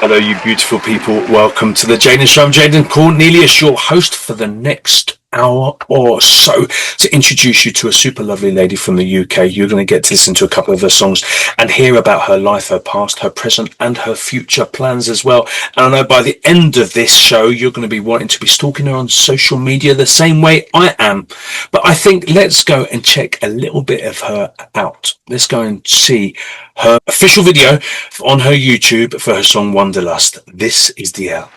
Hello, you beautiful people. Welcome to the Jaden Show. I'm Jaden Cornelious, your host for the next hour or so, to introduce you to a super lovely lady from the UK. You're going to get to listen to a couple of her songs and hear about her life, her past, her present, and her future plans as well. And I know by the end of this show, you're going to be wanting to be stalking her on social media the same way I am. But I think let's go and check a little bit of her out. Let's go and see her official video on her YouTube for her song Wanderlust. This is DiElle.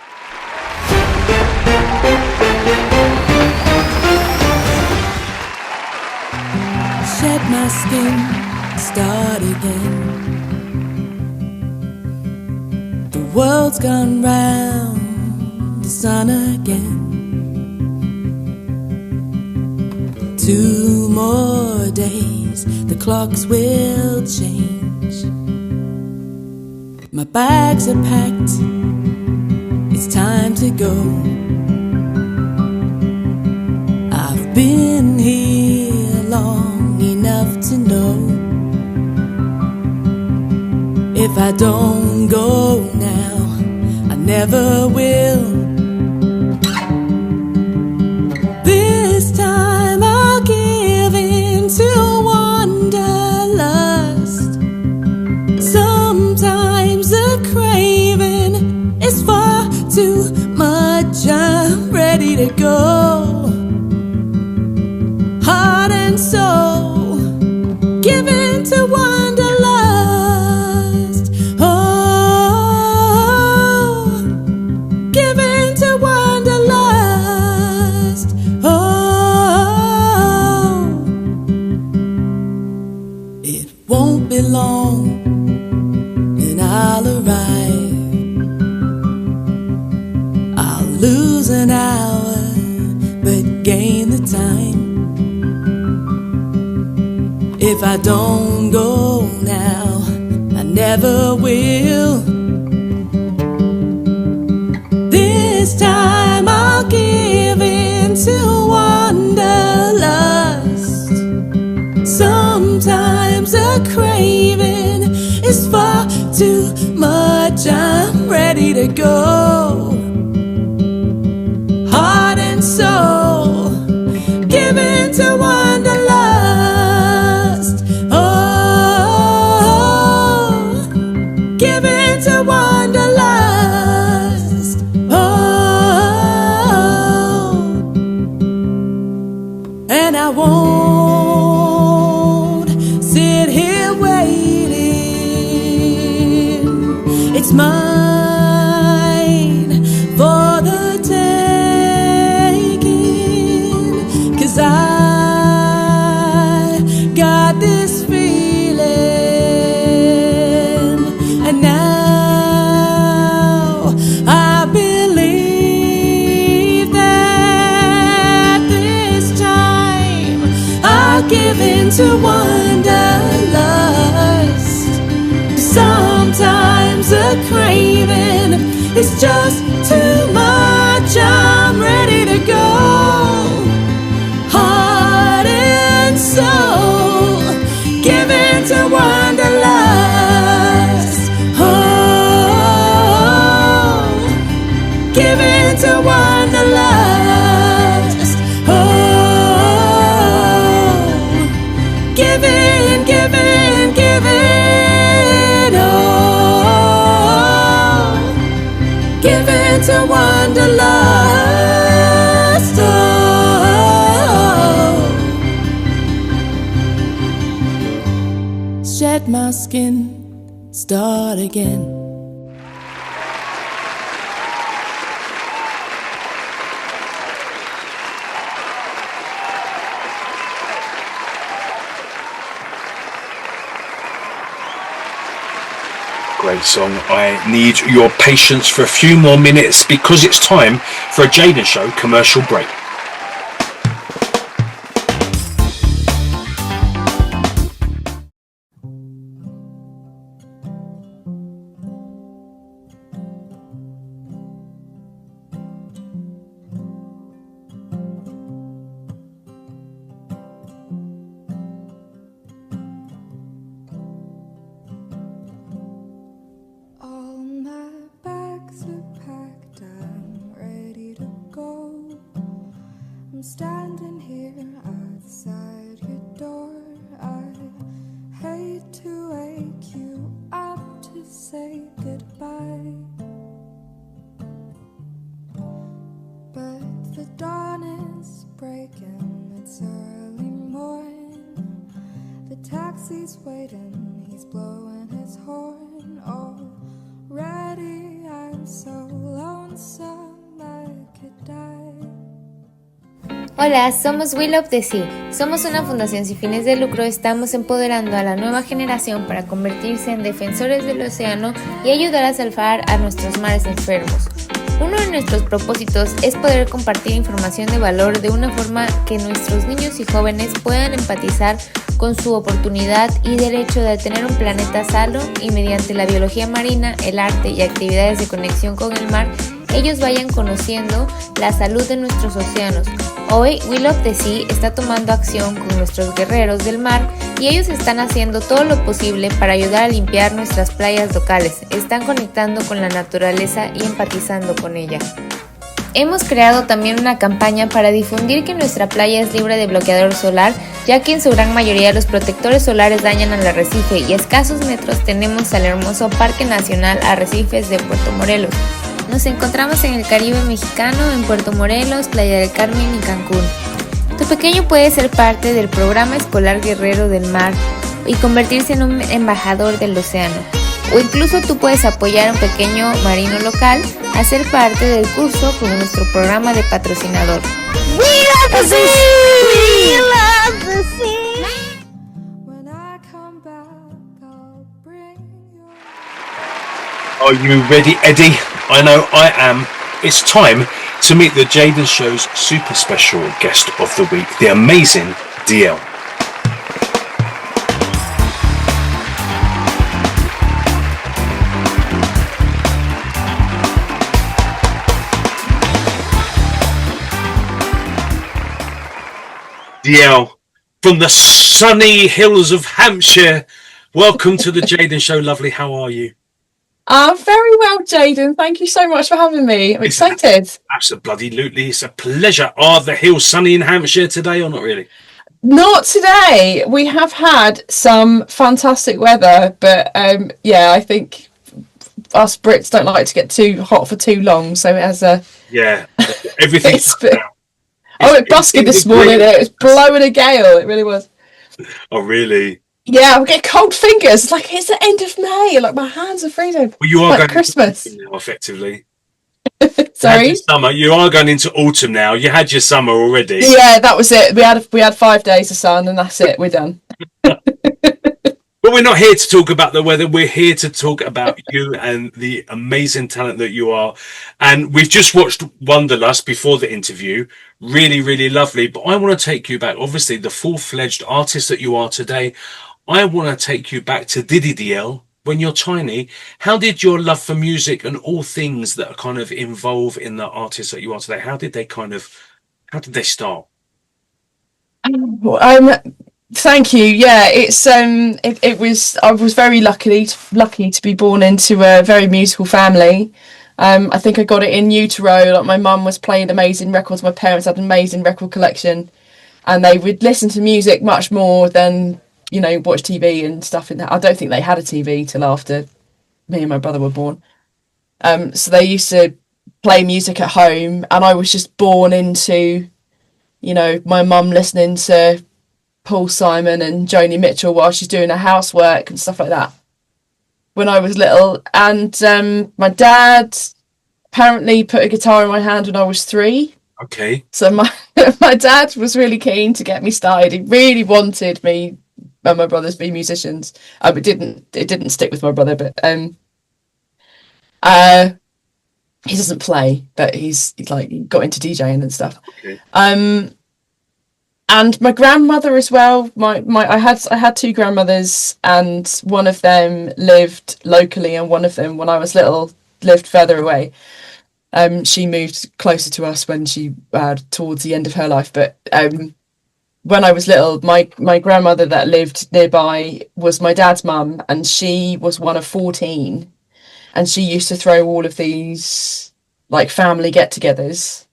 Shed my skin, start again. The world's gone round, the sun again. 2 more days, the clocks will change. My bags are packed, it's time to go. I've been here long enough to know, if I don't go now, I never will. This time I'll give in to wanderlust. Sometimes the craving is far too much. I'm ready to go, heart and soul, give in to wanderlust. Oh, give in to wanderlust. Oh, it won't be long and I'll arrive. I'll lose an hour but gain the time. If I don't go now, I never will. This time I'll give in to wanderlust. Sometimes a craving is far too much. I'm ready to go, heart and soul, give in to wanderlust. Oh, give in to wanderlust. Oh, and I won't sit here waiting. It's mine for the taking, 'cause I got this feeling, and now I believe that this time I'll give in to wanderlust. Sometimes a craving is just too much. I'm ready to go, heart and soul, give in to wanderlust. Oh, give in to wanderlust. Oh, give in, give in, give in. Oh, give in to wanderlust. Oh, shed my skin, start again. Great song. I need your patience for a few more minutes because it's time for a Jaden Show commercial break. All my back taxi's waiting, he's blowing his horn already. I'm so lonesome I could die. Hola, somos DiElle. Somos una fundación sin fines de lucro. Estamos empoderando a la nueva generación para convertirse en defensores del océano y ayudar a salvar a nuestros mares enfermos. Uno de nuestros propósitos es poder compartir información de valor de una forma que nuestros niños y jóvenes puedan empatizar con su oportunidad y derecho de tener un planeta sano, y mediante la biología marina, el arte y actividades de conexión con el mar, ellos vayan conociendo la salud de nuestros océanos. Hoy, DiElle está tomando acción con nuestros guerreros del mar y ellos están haciendo todo lo posible para ayudar a limpiar nuestras playas locales. Están conectando con la naturaleza y empatizando con ella. Hemos creado también una campaña para difundir que nuestra playa es libre de bloqueador solar, ya que en su gran mayoría los protectores solares dañan al arrecife, y a escasos metros tenemos al hermoso Parque Nacional Arrecifes de Puerto Morelos. Nos encontramos en el Caribe mexicano, en Puerto Morelos, Playa del Carmen y Cancún. Tu pequeño puede ser parte del programa escolar Guerrero del Mar y convertirse en un embajador del océano. O incluso tú puedes apoyar a un pequeño marino local a ser parte del curso con nuestro programa de patrocinador. We love the sea! We love the sea! When I come back, I'll bring you. Are you ready, Eddie? I know I am. It's time to meet the Jaden Show's super special guest of the week, the amazing DiElle. DiElle, from the sunny hills of Hampshire, welcome to the Jaden Show. Lovely, how are you? Very well, Jaden. Thank you so much for having me. I'm excited. Absolutely. It's a pleasure. Are the hills sunny in Hampshire today or not really? Not today. We have had some fantastic weather, but I think us Brits don't like to get too hot for too long. So it has a... Yeah, everything's... it busted this morning. It was blowing a gale. It really was. Oh, really? Yeah, I get cold fingers. It's like it's the end of May. Like my hands are freezing. Well, you are like going Christmas into now, effectively. Sorry, summer. You are going into autumn now. You had your summer already. Yeah, that was it. We had 5 days of sun, and that's it. We're done. But we're not here to talk about the weather. We're here to talk about you and the amazing talent that you are. And we've just watched Wanderlust before the interview. Really, really lovely. But I want to take you back. Obviously, the full-fledged artist that you are today. I want to take you back to DiElle when you're tiny. How did your love for music and all things that kind of involve in the artist that you are today, how did they start? Thank you. Yeah, it was. I was very lucky to be born into a very musical family. I think I got it in utero. Like my mum was playing amazing records. My parents had an amazing record collection, and they would listen to music much more than watch TV and stuff. I don't think they had a TV till after me and my brother were born. So they used to play music at home, and I was just born into, my mum listening to Paul Simon and Joni Mitchell while she's doing her housework and stuff like that when I was little. And my dad apparently put a guitar in my hand when I was 3. Okay. So my dad was really keen to get me started. He really wanted me and my brothers to be musicians. It didn't stick with my brother, but he doesn't play, but he's like got into DJing and stuff. Okay. And my grandmother as well. I had 2 grandmothers, and one of them lived locally, and one of them, when I was little, lived further away. She moved closer to us when she towards the end of her life. But when I was little, my grandmother that lived nearby was my dad's mum, and she was one of 14, and she used to throw all of these like family get-togethers,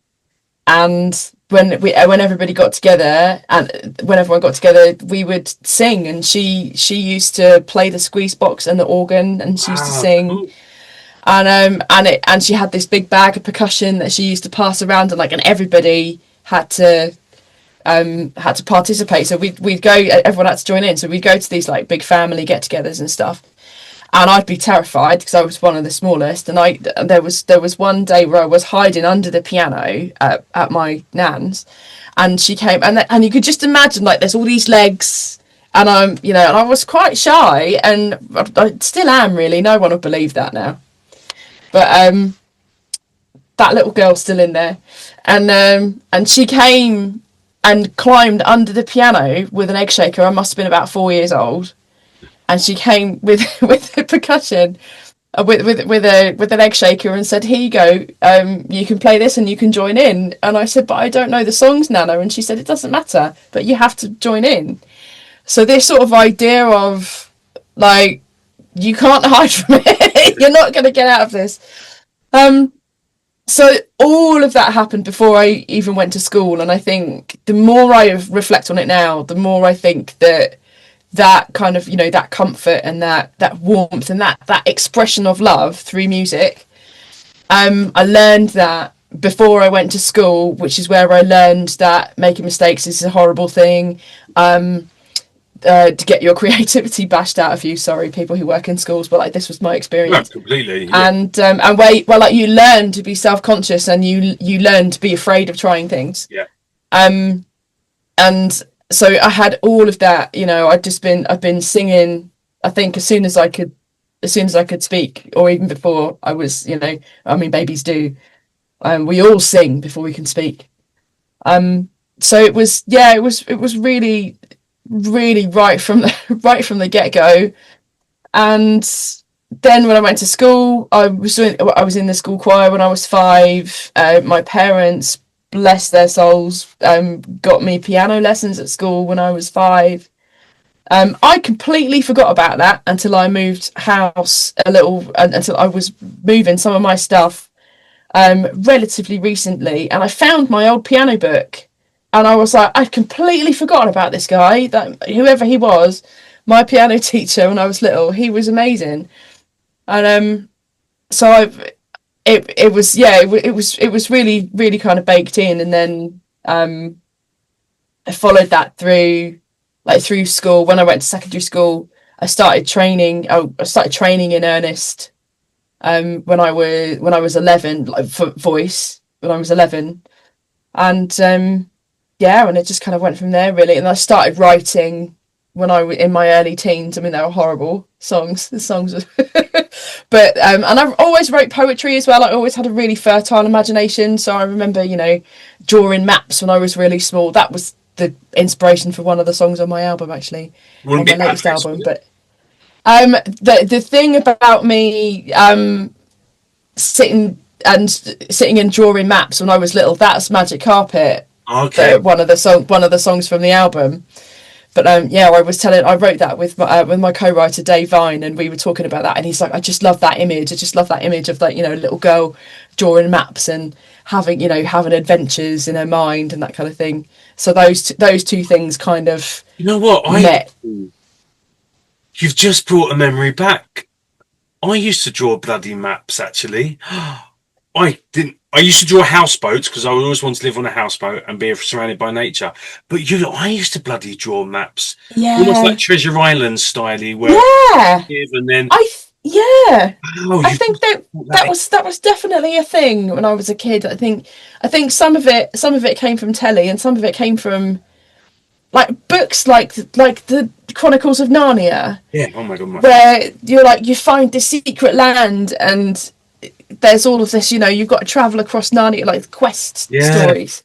and when everybody got together, and when everyone got together, we would sing, and she used to play the squeeze box and the organ, and she used to sing. Cool. And she had this big bag of percussion that she used to pass around, and everybody had to had to participate. So we'd go, everyone had to join in. So we'd go to these like big family get-togethers and stuff. And I'd be terrified because I was one of the smallest. And there was one day where I was hiding under the piano at my nan's, and she came, and you could just imagine like there's all these legs, and and I was quite shy, and I still am really. No one would believe that now, but that little girl's still in there, and she came and climbed under the piano with an egg shaker. I must have been about 4 years old. And she came with the percussion, with an egg shaker, and said, "Here you go. You can play this and you can join in." And I said, "But I don't know the songs, Nana." And she said, "It doesn't matter, but you have to join in." So this sort of idea of like, you can't hide from it. You're not going to get out of this. So all of that happened before I even went to school. And I think the more I reflect on it now, the more I think that kind of, that comfort and that warmth and that expression of love through music. I learned that before I went to school, which is where I learned that making mistakes is a horrible thing. To get your creativity bashed out of you. Sorry, people who work in schools, but like this was my experience. No, completely. Yeah. And like you learn to be self-conscious, and you learn to be afraid of trying things. Yeah. And so I had all of that, I've been singing, I think as soon as I could speak, or even before I was, babies do. We all sing before we can speak. So it was really, really right from the get-go. And then when I went to school, I was in the school choir when I was 5. My parents, bless their souls, got me piano lessons at school when I was 5. I completely forgot about that until I moved house until I was moving some of my stuff relatively recently, and I found my old piano book, and I was like, I'd completely forgotten about this guy, that whoever he was, my piano teacher when I was little. He was amazing. And so it was really, really kind of baked in. And then I followed that through school. When I went to secondary school, I started training in earnest when I was 11, like for voice, when I was 11. And and it just kind of went from there really. And I started writing when I was in my early teens. I mean, they were horrible songs. The songs were but and I've always wrote poetry as well. I always had a really fertile imagination. So I remember, drawing maps when I was really small. That was the inspiration for one of the songs on my album, actually, on my latest album. But the thing about me sitting and drawing maps when I was little, that's Magic Carpet. Okay. One of the songs from the album. But I wrote that with my co-writer Dave Vine, and we were talking about that, and he's like, I just love that image. I just love that image of like, a little girl drawing maps and having adventures in her mind and that kind of thing. So those two things kind of met. You've just brought a memory back. I used to draw bloody maps, actually. I used to draw houseboats because I always wanted to live on a houseboat and be surrounded by nature. But I used to bloody draw maps. Yeah. Almost like Treasure Island style-y, where and then I think that was definitely a thing when I was a kid. I think some of it came from telly, and some of it came from like books like the Chronicles of Narnia. Yeah, oh my god. Where you find this secret land, and there's all of this, you've got to travel across Narnia, like quest stories.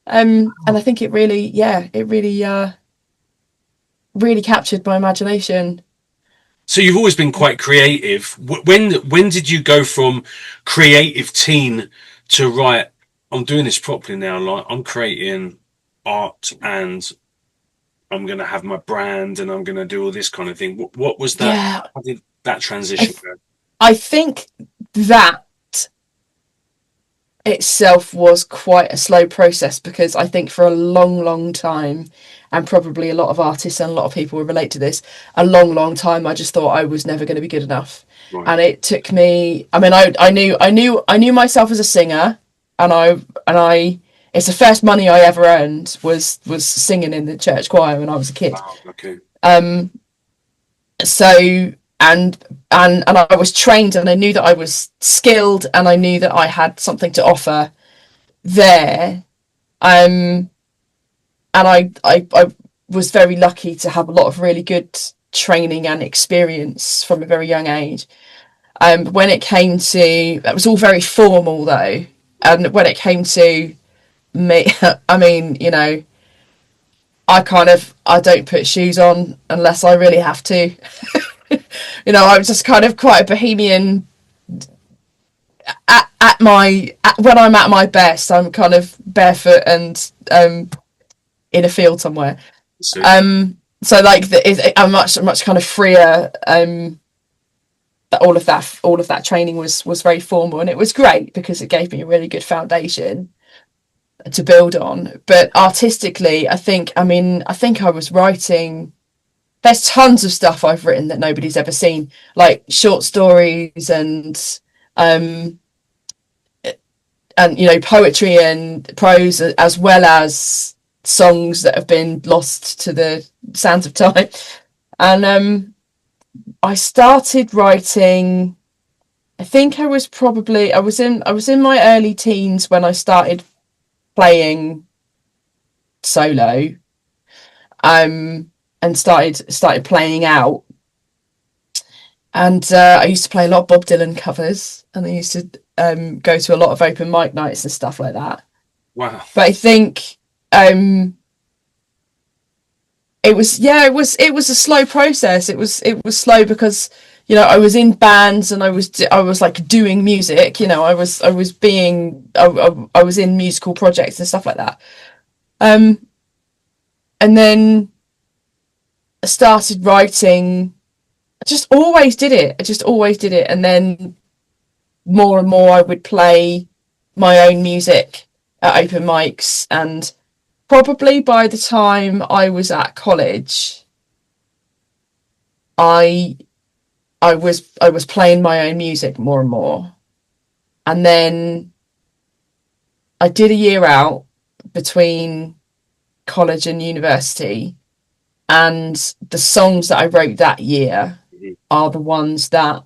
And I think it really captured my imagination. So you've always been quite creative. When did you go from creative teen to, right, I'm doing this properly now, like I'm creating art and I'm going to have my brand and I'm going to do all this kind of thing? What was that? Yeah. How did that transition go? I think that itself was quite a slow process, because I think for a long, long time, and probably a lot of artists and a lot of people will relate to this, a long, long time, I just thought I was never going to be good enough. Right. And it took me, I mean, I knew myself as a singer, and it's the first money I ever earned was singing in the church choir when I was a kid. Wow, okay. So and I was trained, and I knew that I was skilled, and I knew that I had something to offer there. And I was very lucky to have a lot of really good training and experience from a very young age. When it came to, that was all very formal though, and when it came to me, I mean, you know, I don't put shoes on unless I really have to. You know, I'm just kind of quite a bohemian. When I'm at my best, I'm kind of barefoot and in a field somewhere. So like I'm much kind of freer. All of that training was very formal, and it was great because it gave me a really good foundation to build on. But artistically, I think I was writing. There's tons of stuff I've written that nobody's ever seen, like short stories and you know, poetry and prose, as well as songs that have been lost to the sands of time. And I started writing, I think I was in my early teens when I started playing solo, and started playing out. And I used to play a lot of Bob Dylan covers, and I used to go to a lot of open mic nights and stuff like that. Wow. But I think it was a slow process. It was slow because, you know, I was in bands and I was like doing music, you know, I was in musical projects and stuff like that. And then I started writing. I just always did it. And then more and more I would play my own music at open mics, and probably by the time I was at college, I was playing my own music more and more. And then I did a year out between college and university, and the songs that I wrote that year are the ones that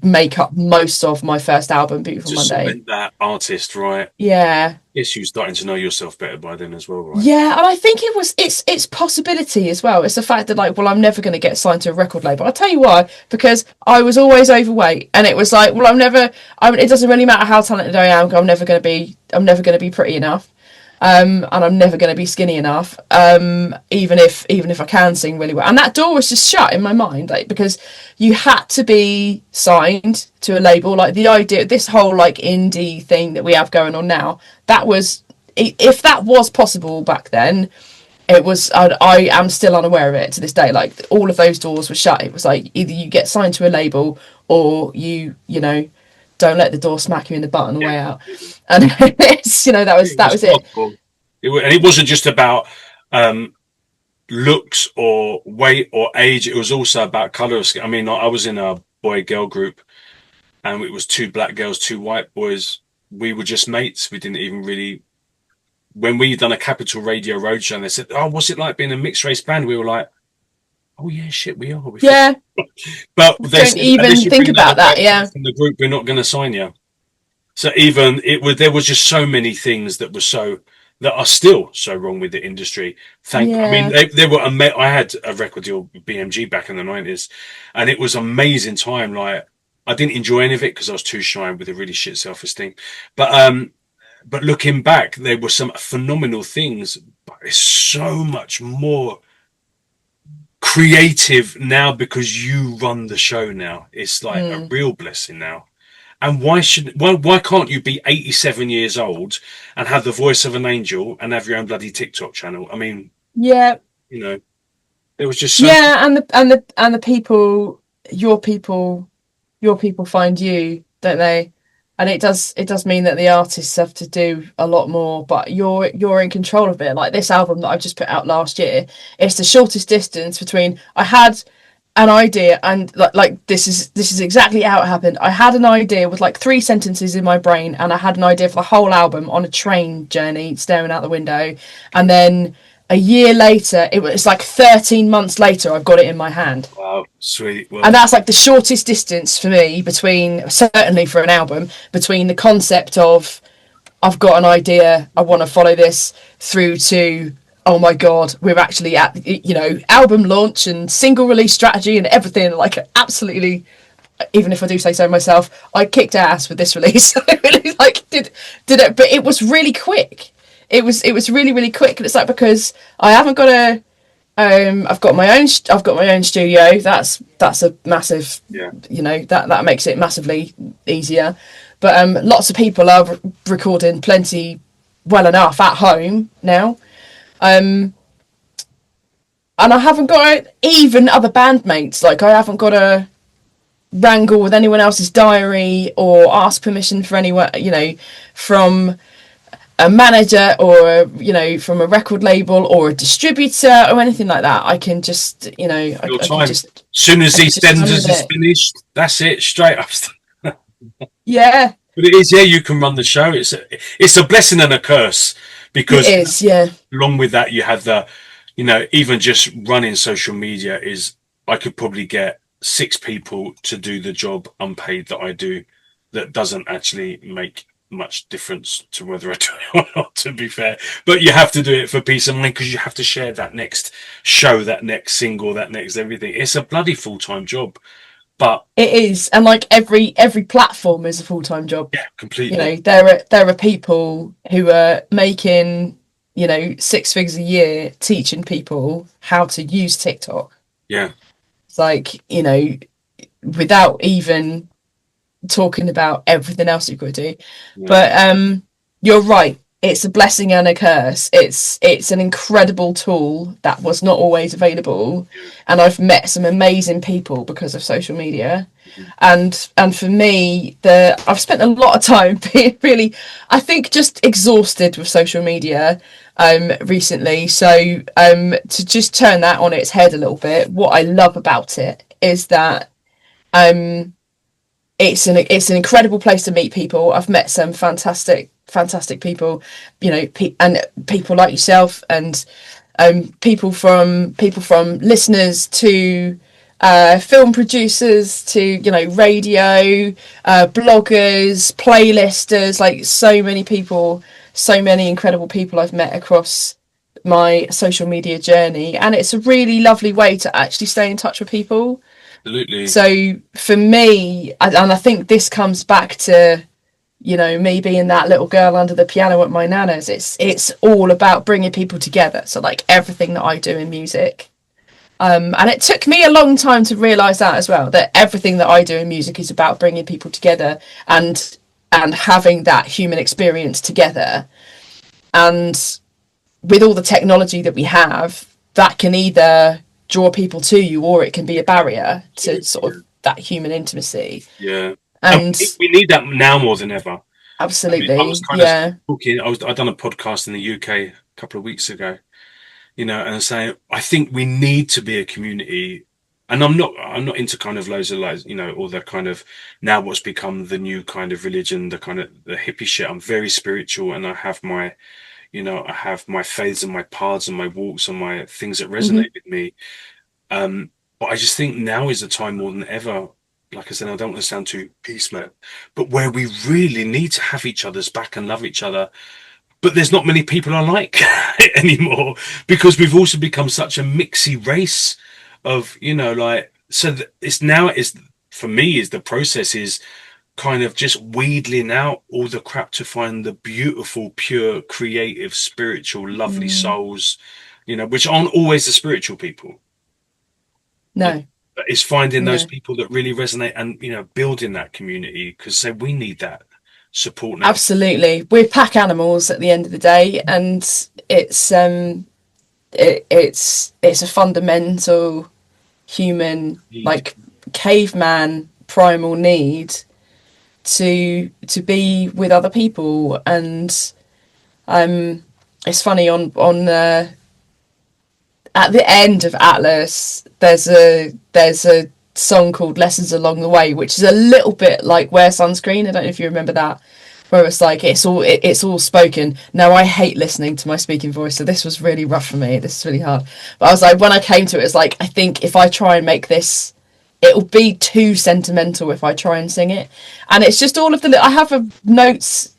make up most of my first album, Beautiful Monday. Cement that artist, right? Yeah. Yes, you're starting to know yourself better by then as well, right? Yeah, and I think it's possibility as well. It's the fact that, like, well, I'm never going to get signed to a record label. I'll tell you why, because I was always overweight, and it was like, well, it doesn't really matter how talented I am, I'm never going to be pretty enough. And I'm never going to be skinny enough, even if I can sing really well. And that door was just shut in my mind, like, because you had to be signed to a label. Like, the idea, this whole like indie thing that we have going on now, that was, if that was possible back then, it was. I am still unaware of it to this day. Like, all of those doors were shut. It was like, either you get signed to a label, or you know, don't let the door smack you in the butt on the way out. And it's, you know, that was it. And it wasn't just about looks or weight or age. It was also about colour of skin. I mean, I was in a boy-girl group, and it was 2 black girls, 2 white boys. We were just mates. We didn't even really. When we done a Capital Radio roadshow, and they said, "Oh, what's it like being a mixed race band?" We were like, "Oh yeah, shit, we are." Yeah. But they don't even think about that. Yeah. In the group, we're not going to sign you. So there was just so many things that are still so wrong with the industry. I mean, I had a record deal with BMG back in the 90s, and it was an amazing time. Like, I didn't enjoy any of it because I was too shy with a really shit self-esteem. But looking back, there were some phenomenal things, but it's so much more creative now because you run the show now. It's like a real blessing now. And why can't you be 87 years old and have the voice of an angel and have your own bloody TikTok channel? I mean, yeah, you know, there was just and the people, your people find you, don't they? And it does mean that the artists have to do a lot more, but you're in control of it. Like this album that I just put out last year, it's the shortest distance between. I had an idea, and like this is exactly how it happened. I had an idea with like 3 sentences in my brain, and I had an idea for the whole album on a train journey, staring out the window, and then a year later, it's like 13 months later, I've got it in my hand. Wow, sweet. Well, And that's like the shortest distance for me between, certainly for an album, between the concept of I've got an idea, I want to follow this, through to, oh my God, we're actually at, album launch and single release strategy and everything. Like, absolutely, even if I do say so myself, I kicked ass with this release. I really did it, but it was really quick. It was really, really quick. And it's like, because I haven't got a, I've got my own studio. That's a massive, that makes it massively easier. But lots of people are recording plenty well enough at home now. And I haven't got even other bandmates. Like, I haven't got to wrangle with anyone else's diary or ask permission for anyone, from a manager or from a record label or a distributor or anything like that. I can just I can just, as soon as EastEnders is finished, that's it, straight up. Yeah, but it is, you can run the show. It's a blessing and a curse, because it is, yeah. Along with that, you have the even just running social media is, I could probably get 6 people to do the job unpaid that I do, that doesn't actually make much difference to whether I do it or not, to be fair. But you have to do it for peace of mind, because you have to share that next show, that next single, that next everything. It's a bloody full-time job. But it is, and like every platform is a full-time job. Yeah, completely. There are people who are making 6 figures a year teaching people how to use TikTok. Yeah, it's like, without even talking about everything else you've got to do. Yeah. But you're right, it's a blessing and a curse. It's an incredible tool that was not always available, and I've met some amazing people because of social media. And for me, I've spent a lot of time being really, I think, just exhausted with social media recently. So to just turn that on its head a little bit, what I love about it is that it's an incredible place to meet people. I've met some fantastic people, and people like yourself, and people from listeners to film producers to radio, bloggers, playlisters, like so many people, so many incredible people I've met across my social media journey, and it's a really lovely way to actually stay in touch with people. Absolutely. So for me, and I think this comes back to me being that little girl under the piano at my nana's, it's all about bringing people together. So like everything that I do in music, and it took me a long time to realize that as well, that everything that I do in music is about bringing people together and having that human experience together. And with all the technology that we have, that can either draw people to you, or it can be a barrier to sort of that human intimacy. Yeah. And we need that now more than ever. Absolutely. I was kind of talking, I'd done a podcast in the UK a couple of weeks ago, and saying, I think we need to be a community. And I'm not into kind of loads of all the kind of now what's become the new kind of religion, the kind of the hippie shit. I'm very spiritual, and I have my, I have my faiths and my paths and my walks and my things that resonate with me. But I just think now is the time more than ever. Like I said, I don't want to sound too piecemeal, but where we really need to have each other's back and love each other. But there's not many people I like anymore, because we've also become such a mixy race of, so for me, is the process is kind of just wheedling out all the crap to find the beautiful, pure, creative, spiritual, lovely souls, which aren't always the spiritual people. No. But it's finding those people that really resonate and, building that community, because we need that support now. Absolutely. We're pack animals at the end of the day, and it's a fundamental human like caveman primal need to be with other people. And it's funny on at the end of Atlas, there's a song called Lessons Along the Way, which is a little bit like Wear Sunscreen. I don't know if you remember that, where it's like it's all spoken. Now I hate listening to my speaking voice, so this was really rough for me. This is really hard. But I was like, when I came to it, it's like, I think if I try and make this, it'll be too sentimental if I try and sing it. And it's just all of the, I have a note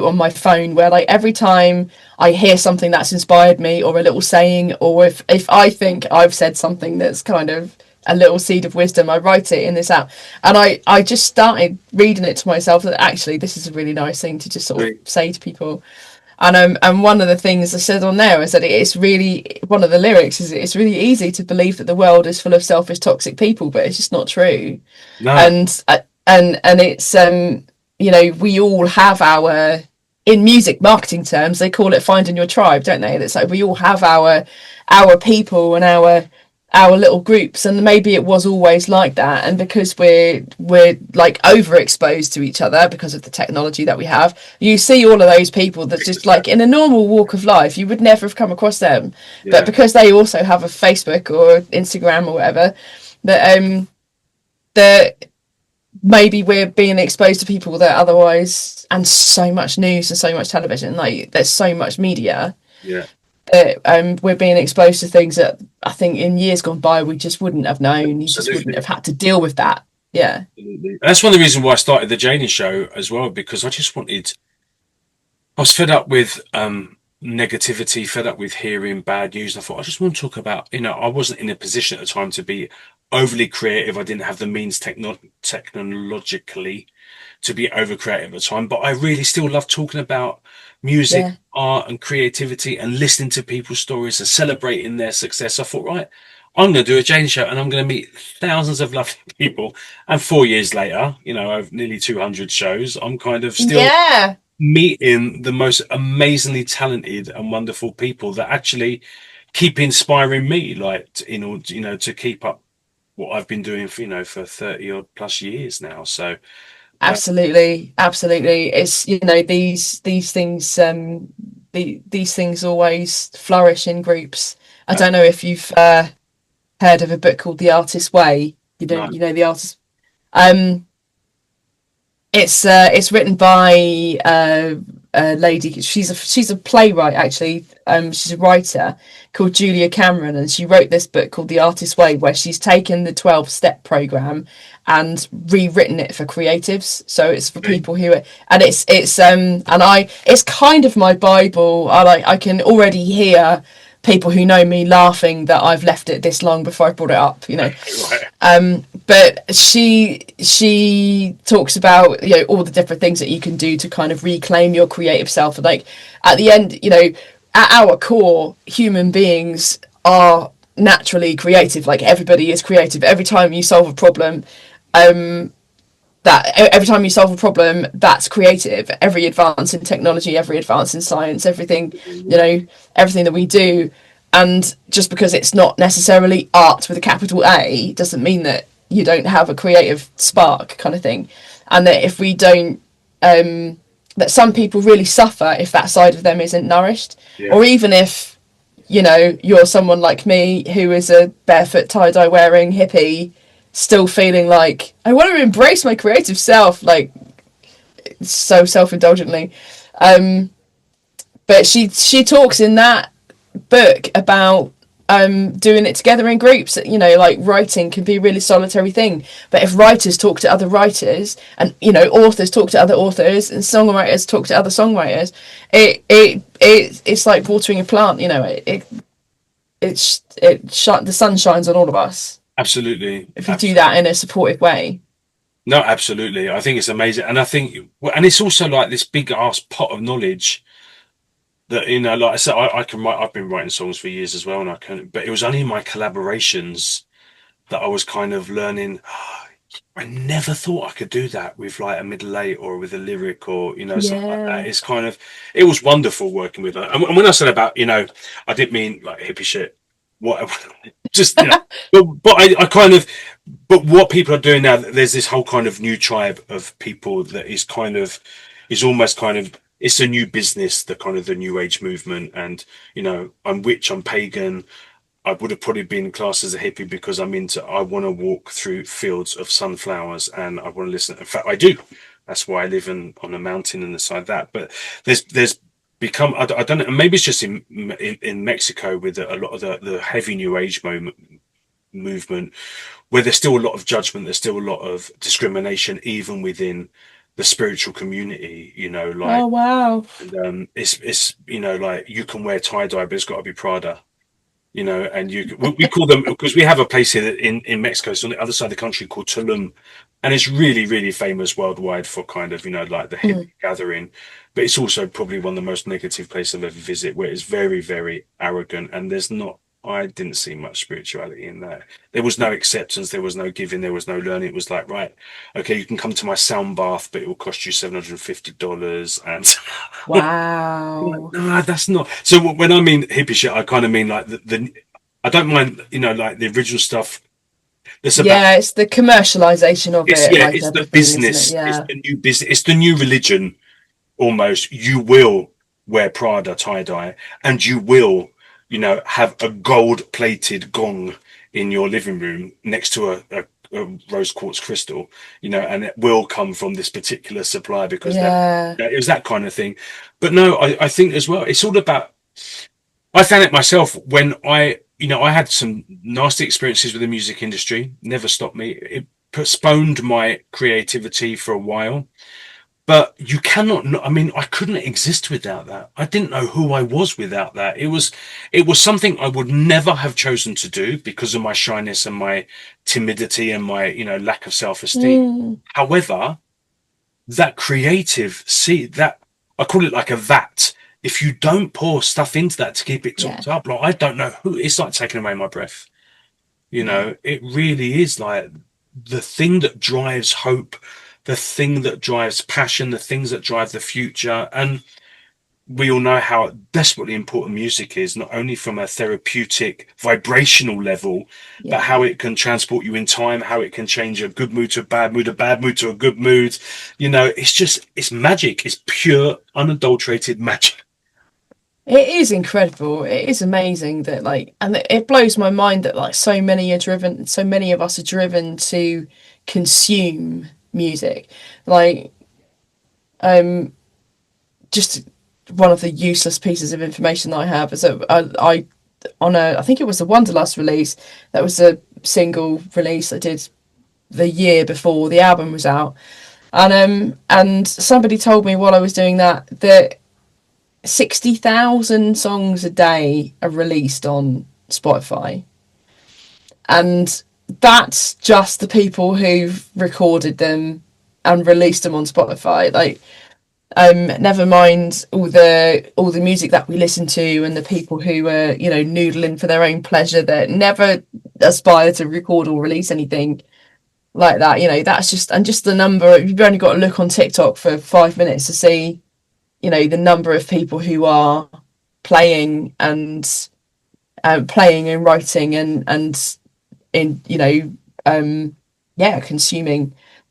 on my phone where, like, every time I hear something that's inspired me, or a little saying, or if I think I've said something that's kind of a little seed of wisdom, I write it in this app. And I just started reading it to myself, that actually this is a really nice thing to just sort of say to people. And one of the things I said on there is that it's really, one of the lyrics is, it's really easy to believe that the world is full of selfish, toxic people, but it's just not true. No. And it's you know, we all have our, in music marketing terms, they call it finding your tribe, don't they? It's like we all have our people and our little groups, and maybe it was always like that, and because we're like overexposed to each other because of the technology that we have, you see all of those people that just, like, in a normal walk of life you would never have come across them, but because they also have a Facebook or Instagram or whatever, that maybe we're being exposed to people that otherwise, and so much news and so much television, like there's so much media, we're being exposed to things that I think in years gone by we just wouldn't have known. You just wouldn't have had to deal with that. Yeah. Absolutely. That's one of the reasons why I started the Jaden show as well, because I was fed up with negativity, fed up with hearing bad news. I thought, I just want to talk about, I wasn't in a position at the time to be overly creative. I didn't have the means technologically to be over creative at the time, but I really still love talking about music, art and creativity, and listening to people's stories and celebrating their success. I thought, right, I'm going to do a Jaden show, and I'm going to meet thousands of lovely people. And 4 years later, over nearly 200 shows, I'm kind of still meeting the most amazingly talented and wonderful people that actually keep inspiring me, like, to keep up what I've been doing for 30 odd plus years now. So absolutely it's these things these things always flourish in groups. I don't know if you've heard of a book called The Artist's Way. You know The Artist. It's written by a lady. She's a playwright, actually. She's a writer called Julia Cameron, and she wrote this book called The Artist's Way, where she's taken the 12-step program and rewritten it for creatives. So it's for people who, and it's kind of my Bible. I can already hear people who know me laughing that I've left it this long before I brought it up, but she talks about all the different things that you can do to kind of reclaim your creative self. And, like, at the end, at our core, human beings are naturally creative. Like, everybody is creative. Every time you solve a problem, that's creative. Every advance in technology, every advance in science, everything that we do. And just because it's not necessarily art with a capital A doesn't mean that you don't have a creative spark, kind of thing. And that if we don't, that some people really suffer if that side of them isn't nourished. Or even if you're someone like me who is a barefoot tie-dye wearing hippie, still feeling like I want to embrace my creative self, like, so self-indulgently. But she talks in that book about doing it together in groups. Like, writing can be a really solitary thing, but if writers talk to other writers, and authors talk to other authors, and songwriters talk to other songwriters, it's like watering a plant. The sun shines on all of us. Absolutely. If you do that in a supportive way. No, absolutely. I think it's amazing. And I think, and it's also like this big ass pot of knowledge that, like I said, I can write. I've been writing songs for years as well, and but it was only in my collaborations that I was kind of learning. I never thought I could do that with, like, a middle eight or with a lyric or something like that. It's kind of, it was wonderful working with her. And when I said about I didn't mean like hippie shit. What just but I kind of, but what people are doing now, there's this whole kind of new tribe of people that is almost kind of, it's a new business, the kind of the new age movement. And I'm witch, I'm pagan, I would have probably been classed as a hippie because I want to walk through fields of sunflowers and I want to listen. In fact, I do. That's why I live on a mountain and beside that. But there's become, I don't know, maybe it's just in Mexico with a lot of the heavy new age movement, where there's still a lot of judgment, there's still a lot of discrimination, even within the spiritual community, like, Oh wow. and it's like, you can wear tie-dye, but it's got to be Prada, and we call them, because we have a place here in Mexico, it's on the other side of the country, called Tulum, and it's really, really famous worldwide for kind of, like the hippie gathering, but it's also probably one of the most negative places I've ever visited, where it's very, very arrogant, and I didn't see much spirituality in that. There was no acceptance, there was no giving, there was no learning. It was like, right, okay, you can come to my sound bath, but it will cost you $750. And Wow. no, that's not. So when I mean hippie shit, I kind of mean like I don't mind, like the original stuff. It's it's the commercialization of it. Yeah, like it's the everything, business. isn't it? It's Yeah. the new business. It's the new religion. Almost, you will wear Prada tie-dye, and you will, have a gold-plated gong in your living room next to a rose quartz crystal, and it will come from this particular supplier because it was that kind of thing. But no, I think as well, it's all about. I found it myself when I had some nasty experiences with the music industry. Never stopped me. It postponed my creativity for a while. But you cannot. I couldn't exist without that. I didn't know who I was without that. It was something I would never have chosen to do because of my shyness and my timidity and my lack of self-esteem. However, that creative that I call it like a vat. If you don't pour stuff into that to keep it topped up, like I don't know who. It's like taking away my breath. It really is like the thing that drives hope, the thing that drives passion, the things that drive the future. And we all know how desperately important music is, not only from a therapeutic vibrational level, but how it can transport you in time, how it can change a good mood to a bad mood to a good mood. It's magic. It's pure, unadulterated magic. It is incredible. It is amazing that and it blows my mind that so many of us are driven to consume music. Just one of the useless pieces of information that I have is that I think it was the Wanderlust release, that was a single release I did the year before the album was out, and somebody told me while I was doing that 60,000 songs a day are released on Spotify, and that's just the people who've recorded them and released them on Spotify. Never mind all the music that we listen to and the people who are noodling for their own pleasure that never aspire to record or release anything like that. That's just the number. You've only got to look on TikTok for 5 minutes to see the number of people who are playing and writing and in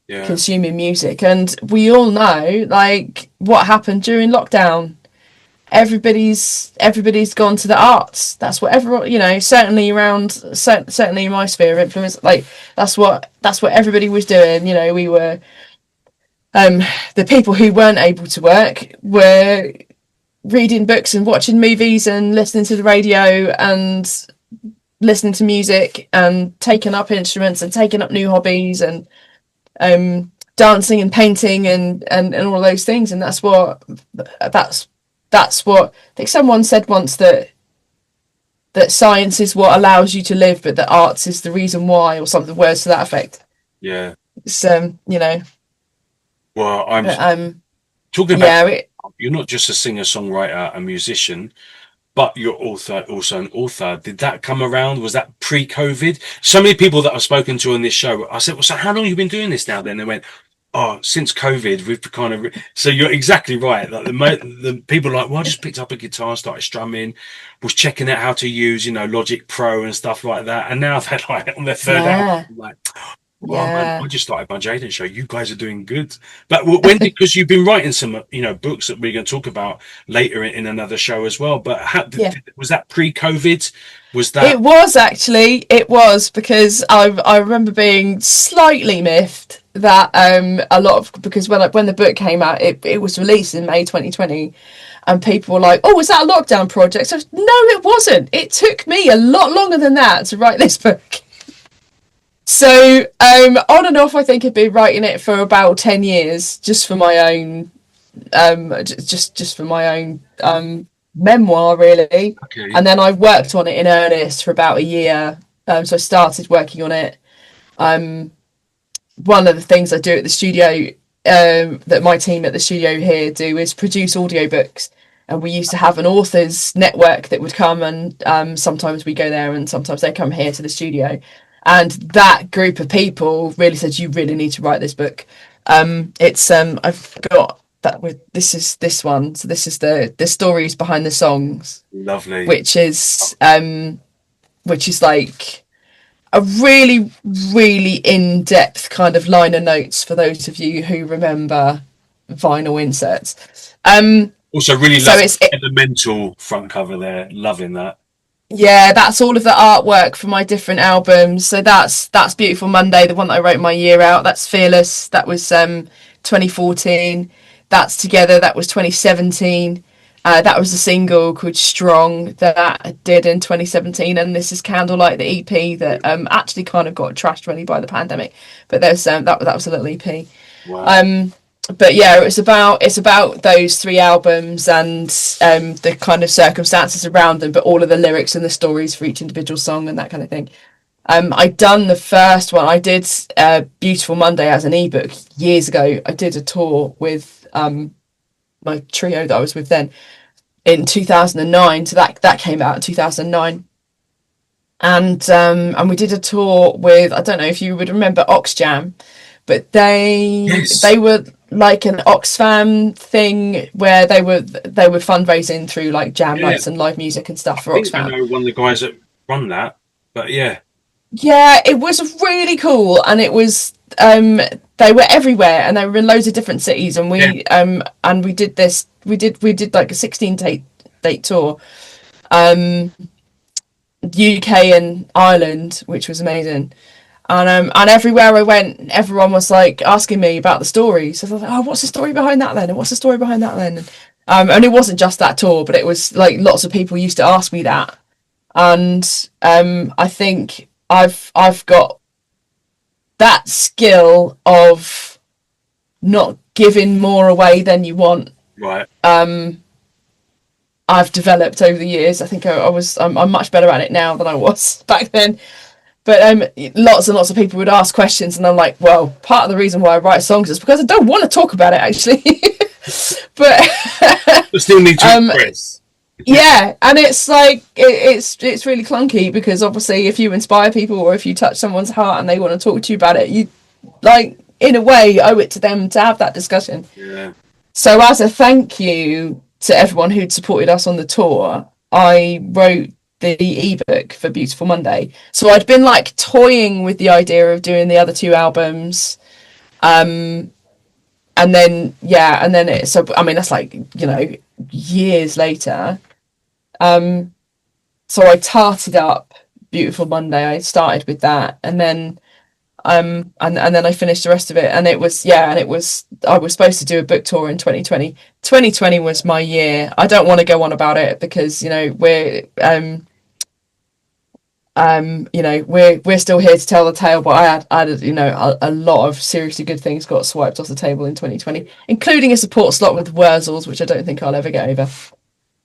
consuming music. And we all know what happened during lockdown. Everybody's gone to the arts. That's what everyone, certainly in my sphere of influence, that's what everybody was doing. We were the people who weren't able to work were reading books and watching movies and listening to the radio and listening to music and taking up instruments and taking up new hobbies and dancing and painting and all of those things. And that's what I think someone said once, that science is what allows you to live, but that arts is the reason why, or something, words to that effect. So well, I'm talking about you're not just a singer, songwriter, and musician, but you're also an author. Did that come around? Was that pre-COVID? So many people that I've spoken to on this show, I said, well, so how long have you been doing this now then? They went, oh, since COVID, we've kind of... So you're exactly right. The people are like, well, I just picked up a guitar, started strumming, was checking out how to use, Logic Pro and stuff like that. And now they're on their third album, Well, man, Yeah. I just started my Jaden show. You guys are doing good. But when, because you've been writing some, books that we're going to talk about later in another show as well. But Yeah. was that pre-COVID? Was It that? was actually, it was because I remember being slightly miffed that a lot of, because when the book came out, it was released in May 2020, and people were like, "Oh, was that a lockdown project?" So no, it wasn't. It took me a lot longer than that to write this book. So on and off, I think I've been writing it for about 10 years, just for my own just for my own memoir, really. Okay. And then I worked on it in earnest for about a year. So I started working on it. One of the things I do at the studio, that my team at the studio here do, is produce audiobooks. And we used to have an authors network that would come, and sometimes we go there and sometimes they come here to the studio. And that group of people really said, "You really need to write this book." It's I've got that with this one. So this is the stories behind the songs, Lovely. which is like a really, really in-depth kind of liner notes for those of you who remember vinyl inserts. Also, really So love it's the elemental front cover there. Loving that. Yeah, that's all of the artwork for my different albums. So that's Beautiful Monday, the one that I wrote my year out. That's Fearless, that was 2014. That's Together, that was 2017. That was a single called Strong that I did in 2017, and this is Candlelight, the EP that actually kind of got trashed really by the pandemic. But there's that was a little EP. Wow. But yeah, it's about those three albums and the kind of circumstances around them, but all of the lyrics and the stories for each individual song and that kind of thing. I'd done the first one. I did Beautiful Monday as an ebook years ago. I did a tour with my trio that I was with then in 2009. So that came out in 2009. And we did a tour with, I don't know if you would remember Oxjam, but Yes. they were like an Oxfam thing where they were fundraising through like jam Yeah. nights and live music and stuff for I think I Oxfam. know one of the guys that run that. But yeah. Yeah, it was really cool, and it was they were everywhere, and they were in loads of different cities, and we did this. We did like a 16 date tour, UK and Ireland, which was amazing. And everywhere I went, everyone was like asking me about the story. So I was like, "Oh, what's the story behind that then? And what's the story behind that then?" And it wasn't just that tour, but it was like lots of people used to ask me that. And I think I've got that skill of not giving more away than you want. Right. I've developed over the years. I think I'm much better at it now than I was back then. But lots and lots of people would ask questions, and I'm like, well, part of the reason why I write songs is because I don't want to talk about it, actually. But still need to express. Yeah, and it's like it's really clunky, because obviously if you inspire people or if you touch someone's heart and they want to talk to you about it, you like in a way owe it to them to have that discussion. Yeah. So as a thank you to everyone who'd supported us on the tour, I wrote the ebook for Beautiful Monday. So I'd been like toying with the idea of doing the other two albums, and then so I mean that's like, you know, years later. So I tarted up Beautiful Monday. I started with that, and then and then I finished the rest of it, and it was I was supposed to do a book tour in 2020. 2020 was my year. I don't want to go on about it because, you know, we're still here to tell the tale, but I had you know, a lot of seriously good things got swiped off the table in 2020, including a support slot with Wurzels, which I don't think I'll ever get over.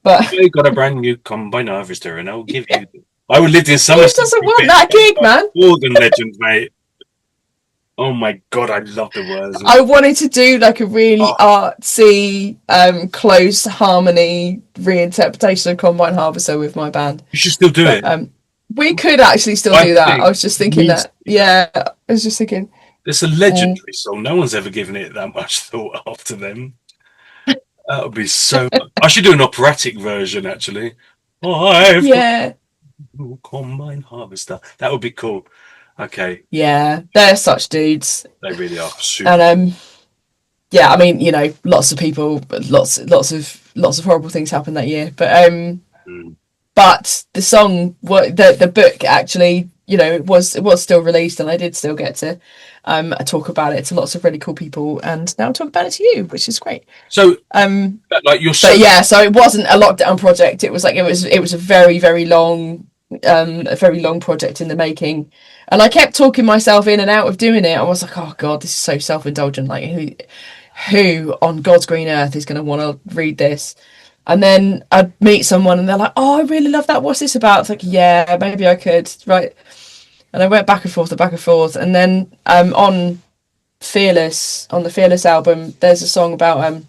But We got a brand new combine harvester, and I'll give you. I would live in summer. who doesn't want that gig, man? Organ legend, mate. Oh my god, I love the words. I wanted to do like a really artsy, close harmony reinterpretation of Combine Harvester with my band. You should still do it. We could actually still do that. I was just thinking that. Yeah, I was just thinking. It's a legendary song. No one's ever given it that much thought after them. That would be so. I should do an operatic version, actually. I've Yeah. got a combine harvester. That would be cool. Okay. Yeah, they're such dudes. They really are super. And yeah, I mean, you know, lots of people, lots of horrible things happened that year. But the song, the book actually, you know, it was still released, and I did still get to talk about it to lots of really cool people, and now talk about it to you, which is great. So, like you're so But yeah, so it wasn't a lockdown project. It was like it was a very very long project in the making, and I kept talking myself in and out of doing it. I was like, oh god, this is so self indulgent. Like who on God's green earth is going to want to read this? And then I'd meet someone and they're like, oh, I really love that. What's this about? It's like, yeah, maybe I could. Right. And I went back and forth. And then on the Fearless album, there's a song about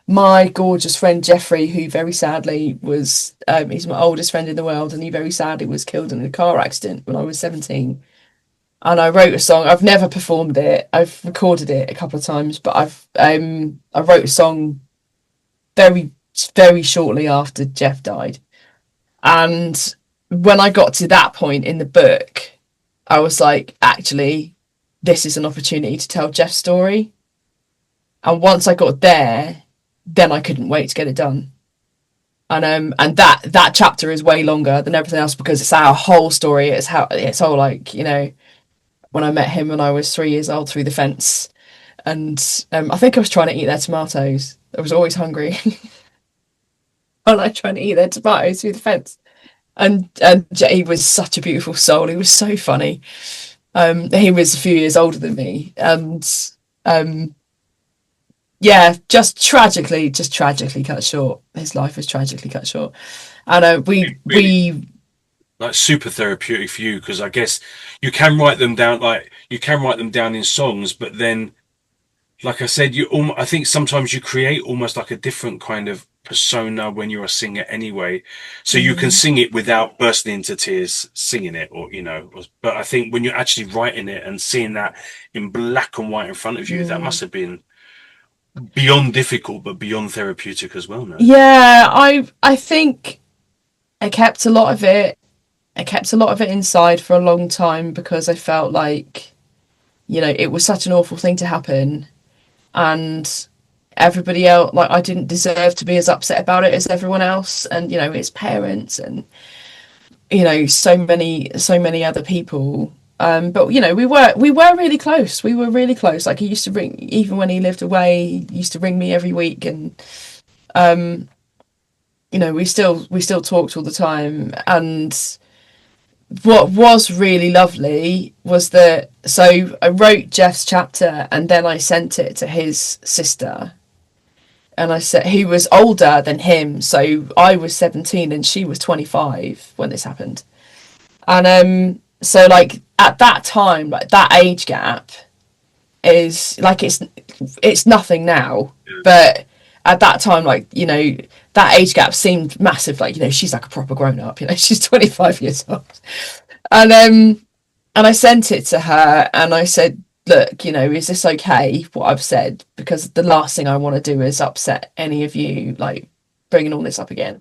my gorgeous friend Jeffrey, who very sadly was, he's my oldest friend in the world, and he very sadly was killed in a car accident when I was 17. And I wrote a song. I've never performed it. I've recorded it a couple of times, but I wrote a song very, very shortly after Jeff died. And when I got to that point in the book, I was like, actually, this is an opportunity to tell Jeff's story. And once I got there, then I couldn't wait to get it done. And that chapter is way longer than everything else because it's our whole story. It's all like, you know, when I met him when I was 3 years old through the fence. And I think I was trying to eat their tomatoes. I was always hungry. And I trying to eat their tomatoes through the fence. And he was such a beautiful soul. He was so funny. He was a few years older than me. And yeah, just tragically cut short. His life was tragically cut short. And we like super therapeutic for you, because I guess you can write them down, in songs, but then, like I said, I think sometimes you create almost like a different kind of persona when you're a singer anyway, so you can sing it without bursting into tears singing it, or you know. But I think when you're actually writing it and seeing that in black and white in front of you, that must have been beyond difficult, but beyond therapeutic as well. No? Yeah, I think I kept a lot of it inside for a long time because I felt like, you know, it was such an awful thing to happen, and everybody else, like, I didn't deserve to be as upset about it as everyone else, and you know, his parents, and you know, so many other people. But you know, we were really close. We were really close. Like, he used to ring, even when he lived away, he used to ring me every week, and you know, we still talked all the time. And what was really lovely was that, so I wrote Jeff's chapter and then I sent it to his sister, and I said, he was older than him, so I was 17 and she was 25 when this happened. And so like at that time, like that age gap is like, it's nothing now, but at that time, like, you know, that age gap seemed massive. Like, you know, she's like a proper grown up, you know, she's 25 years old. And I sent it to her and I said, look, you know, is this okay, what I've said? Because the last thing I want to do is upset any of you, like bringing all this up again.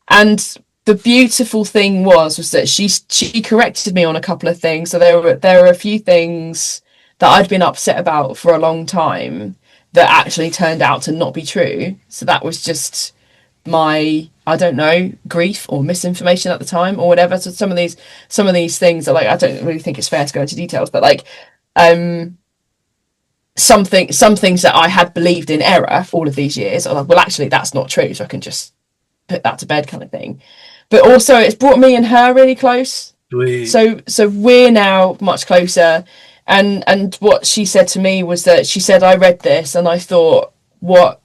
And the beautiful thing was that she corrected me on a couple of things. So there were a few things that I'd been upset about for a long time that actually turned out to not be true. So that was just my, I don't know, grief or misinformation at the time or whatever. So some of these things are like, I don't really think it's fair to go into details, but like some things that I had believed in error for all of these years are like, well, actually that's not true, so I can just put that to bed, kind of thing. But also it's brought me and her really close. Sweet. So we're now much closer. And what she said to me was that she said, I read this and I thought, what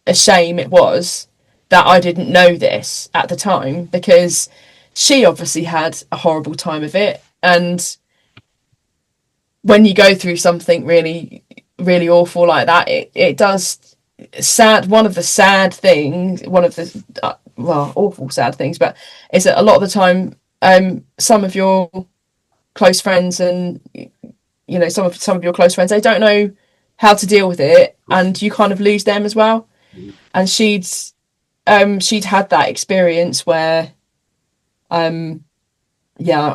a shame it was that I didn't know this at the time, because she obviously had a horrible time of it. And when you go through something really, really awful like that, it does one of the awful sad things, but is that a lot of the time, some of your close friends and, you know, some of your close friends, they don't know how to deal with it, and you kind of lose them as well. And she'd had that experience where, I'm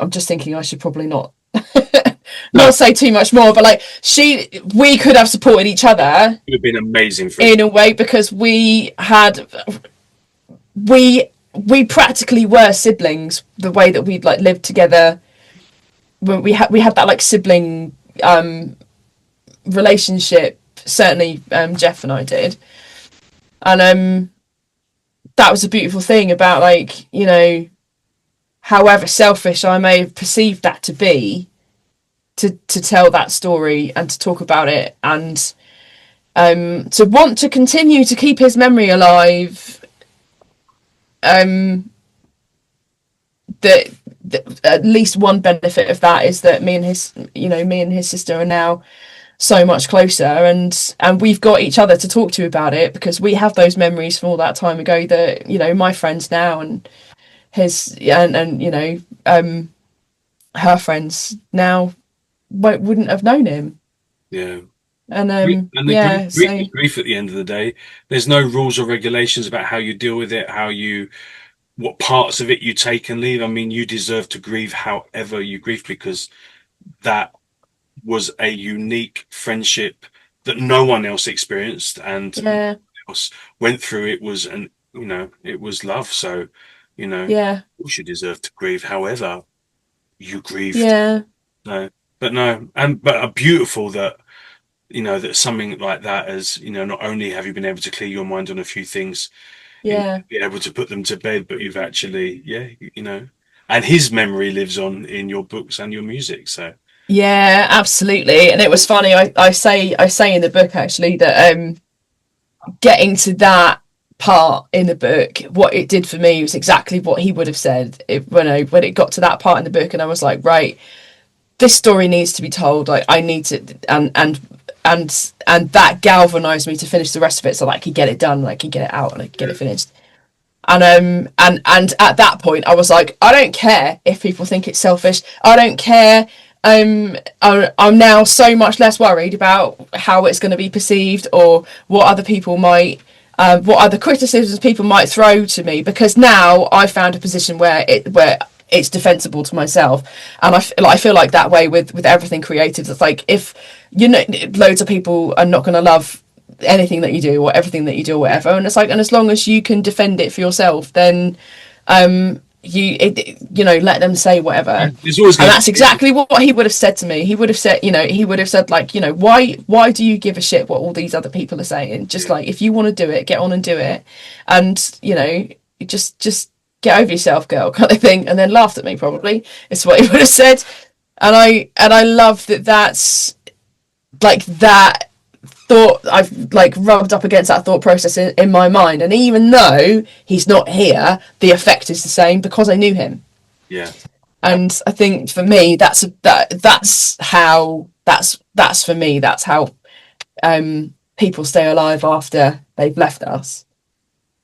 just thinking I should probably not not say too much more, but like we could have supported each other. It would have been amazing for in a way, because we practically were siblings. The way that we'd like lived together, when we had that like sibling relationship. Certainly, Jeff and I did, and that was a beautiful thing about, like, you know, however selfish I may have perceived that to be, to tell that story and to talk about it, and to want to continue to keep his memory alive. That at least one benefit of that is that me and his sister are now so much closer, and we've got each other to talk to about it, because we have those memories from all that time ago that, you know, my friends now and his and you know, her friends now wouldn't have known him. Yeah. And the grief at the end of the day, there's no rules or regulations about how you deal with it, what parts of it you take and leave. I mean, you deserve to grieve however you grieve, because that was a unique friendship that no one else experienced, and no one else went through. It was, and you know, it was love. So, you know, you should deserve to grieve however you grieved. But a beautiful that, you know, that something like that, as you know, not only have you been able to clear your mind on a few things, be able to put them to bed, but you've actually, you know, and his memory lives on in your books and your music. So yeah, absolutely. And it was funny, I say in the book actually that getting to that part in the book, what it did for me was exactly what he would have said when it got to that part in the book, and I was like, right, this story needs to be told. Like, I need to, and that galvanized me to finish the rest of it, so that I could get it done, I could get it out, and I could get it finished. And at that point, I was like, I don't care if people think it's selfish. I don't care. I'm now so much less worried about how it's going to be perceived, or what other people might, what other criticisms people might throw to me, because now I found a position where it's defensible to myself, and I feel like that way with everything creative. It's like, if you know, loads of people are not going to love anything that you do or everything that you do or whatever, and it's like, and as long as you can defend it for yourself, then you know, let them say whatever. And that's exactly what he would have said to me. He would have said, like, you know, why do you give a shit what all these other people are saying? Just like, if you want to do it, get on and do it, and you know, just get over yourself, girl, kind of thing. And then laughed at me, probably, is what he would have said. And I love that. That's like that thought, I've like rubbed up against that thought process in my mind, and even though he's not here, the effect is the same because I knew him. And I think for me, that's how people stay alive after they've left us.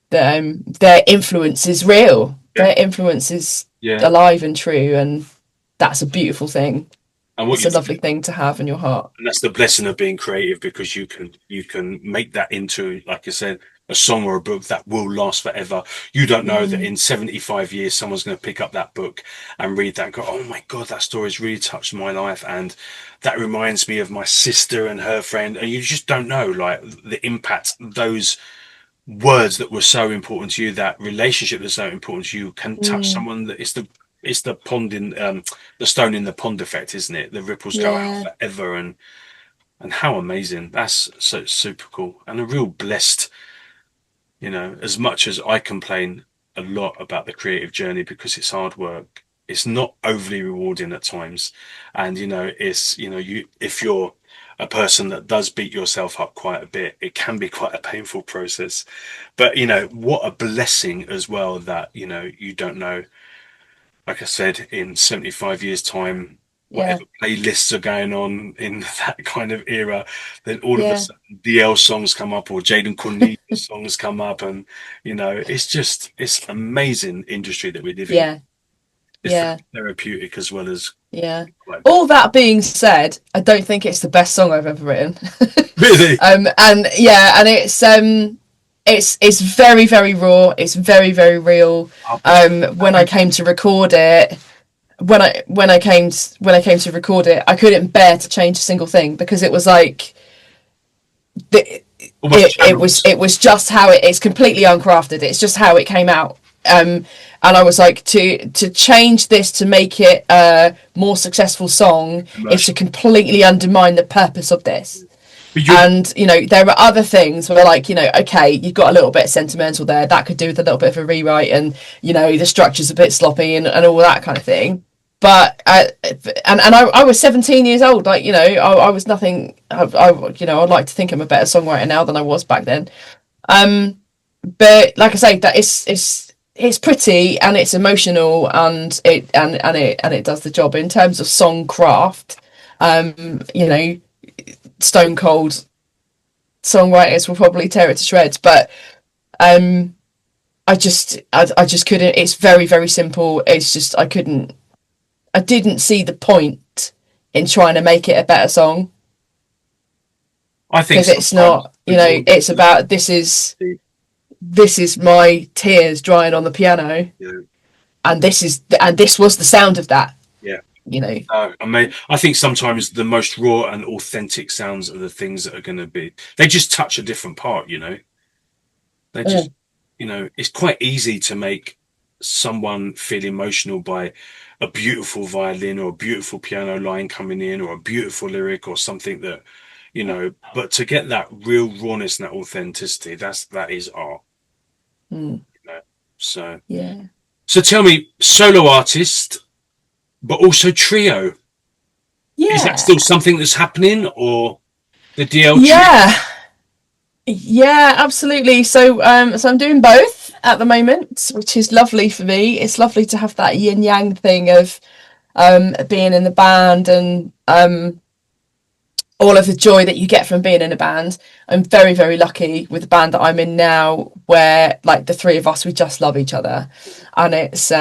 Their influence is real. Their influence is alive and true, and that's a beautiful thing. And it's a lovely thing to have in your heart. And that's the blessing of being creative, because you can make that into, like I said, a song or a book that will last forever. You don't know that in 75 years someone's going to pick up that book and read that and go, oh my God, that story's really touched my life, and that reminds me of my sister and her friend. And you just don't know, like, the impact those words that were so important to you, that relationship that's so important to you, can touch someone. That it's the pond in the stone in the pond effect, isn't it? The ripples go out forever, and how amazing. That's so super cool, and a real blessed, you know, as much as I complain a lot about the creative journey because it's hard work, it's not overly rewarding at times. And, you know, it's, you know, if you're a person that does beat yourself up quite a bit, it can be quite a painful process. But, you know, what a blessing as well that, you know, you don't know, like I said, in 75 years time, whatever playlists are going on in that kind of era, then all of a sudden DiElle songs come up, or Jaden Cornelious songs come up, and you know, it's amazing industry that we live in. It's therapeutic as well as all that being said, I don't think it's the best song I've ever written. Really? And it's very, very raw, it's very, very real. When I came to record it, when I came to record it, I couldn't bear to change a single thing, because it was like it was just how it's completely uncrafted. It's just how it came out. And I was like, to change this to make it a more successful song is to completely undermine the purpose of this. And there are other things where, like, okay, you've got a little bit sentimental there, that could do with a little bit of a rewrite, and the structure's a bit sloppy and all that kind of thing. But I was 17 years old. Like, I was nothing. I'd like to think I'm a better songwriter now than I was back then. But like I say, that it's pretty and it's emotional, and it does the job in terms of song craft. Stone cold songwriters will probably tear it to shreds, but I just couldn't. It's very, very simple. It's just I didn't see the point in trying to make it a better song. I think because it's not, it's about this is my tears drying on the piano, and this was the sound of that. I mean, I think sometimes the most raw and authentic sounds are the things that are going to be. They just touch a different part. They just, it's quite easy to make someone feel emotional by a beautiful violin or a beautiful piano line coming in, or a beautiful lyric or something that, but to get that real rawness and that authenticity, that is art. So tell me, solo artist, but also trio. Is that still something that's happening, or the DiElle trio? Yeah, absolutely. So I'm doing both at the moment, which is lovely for me. It's lovely to have that yin yang thing of being in the band, and all of the joy that you get from being in a band. I'm very, very lucky with the band that I'm in now, where, like, the three of us, we just love each other, and it's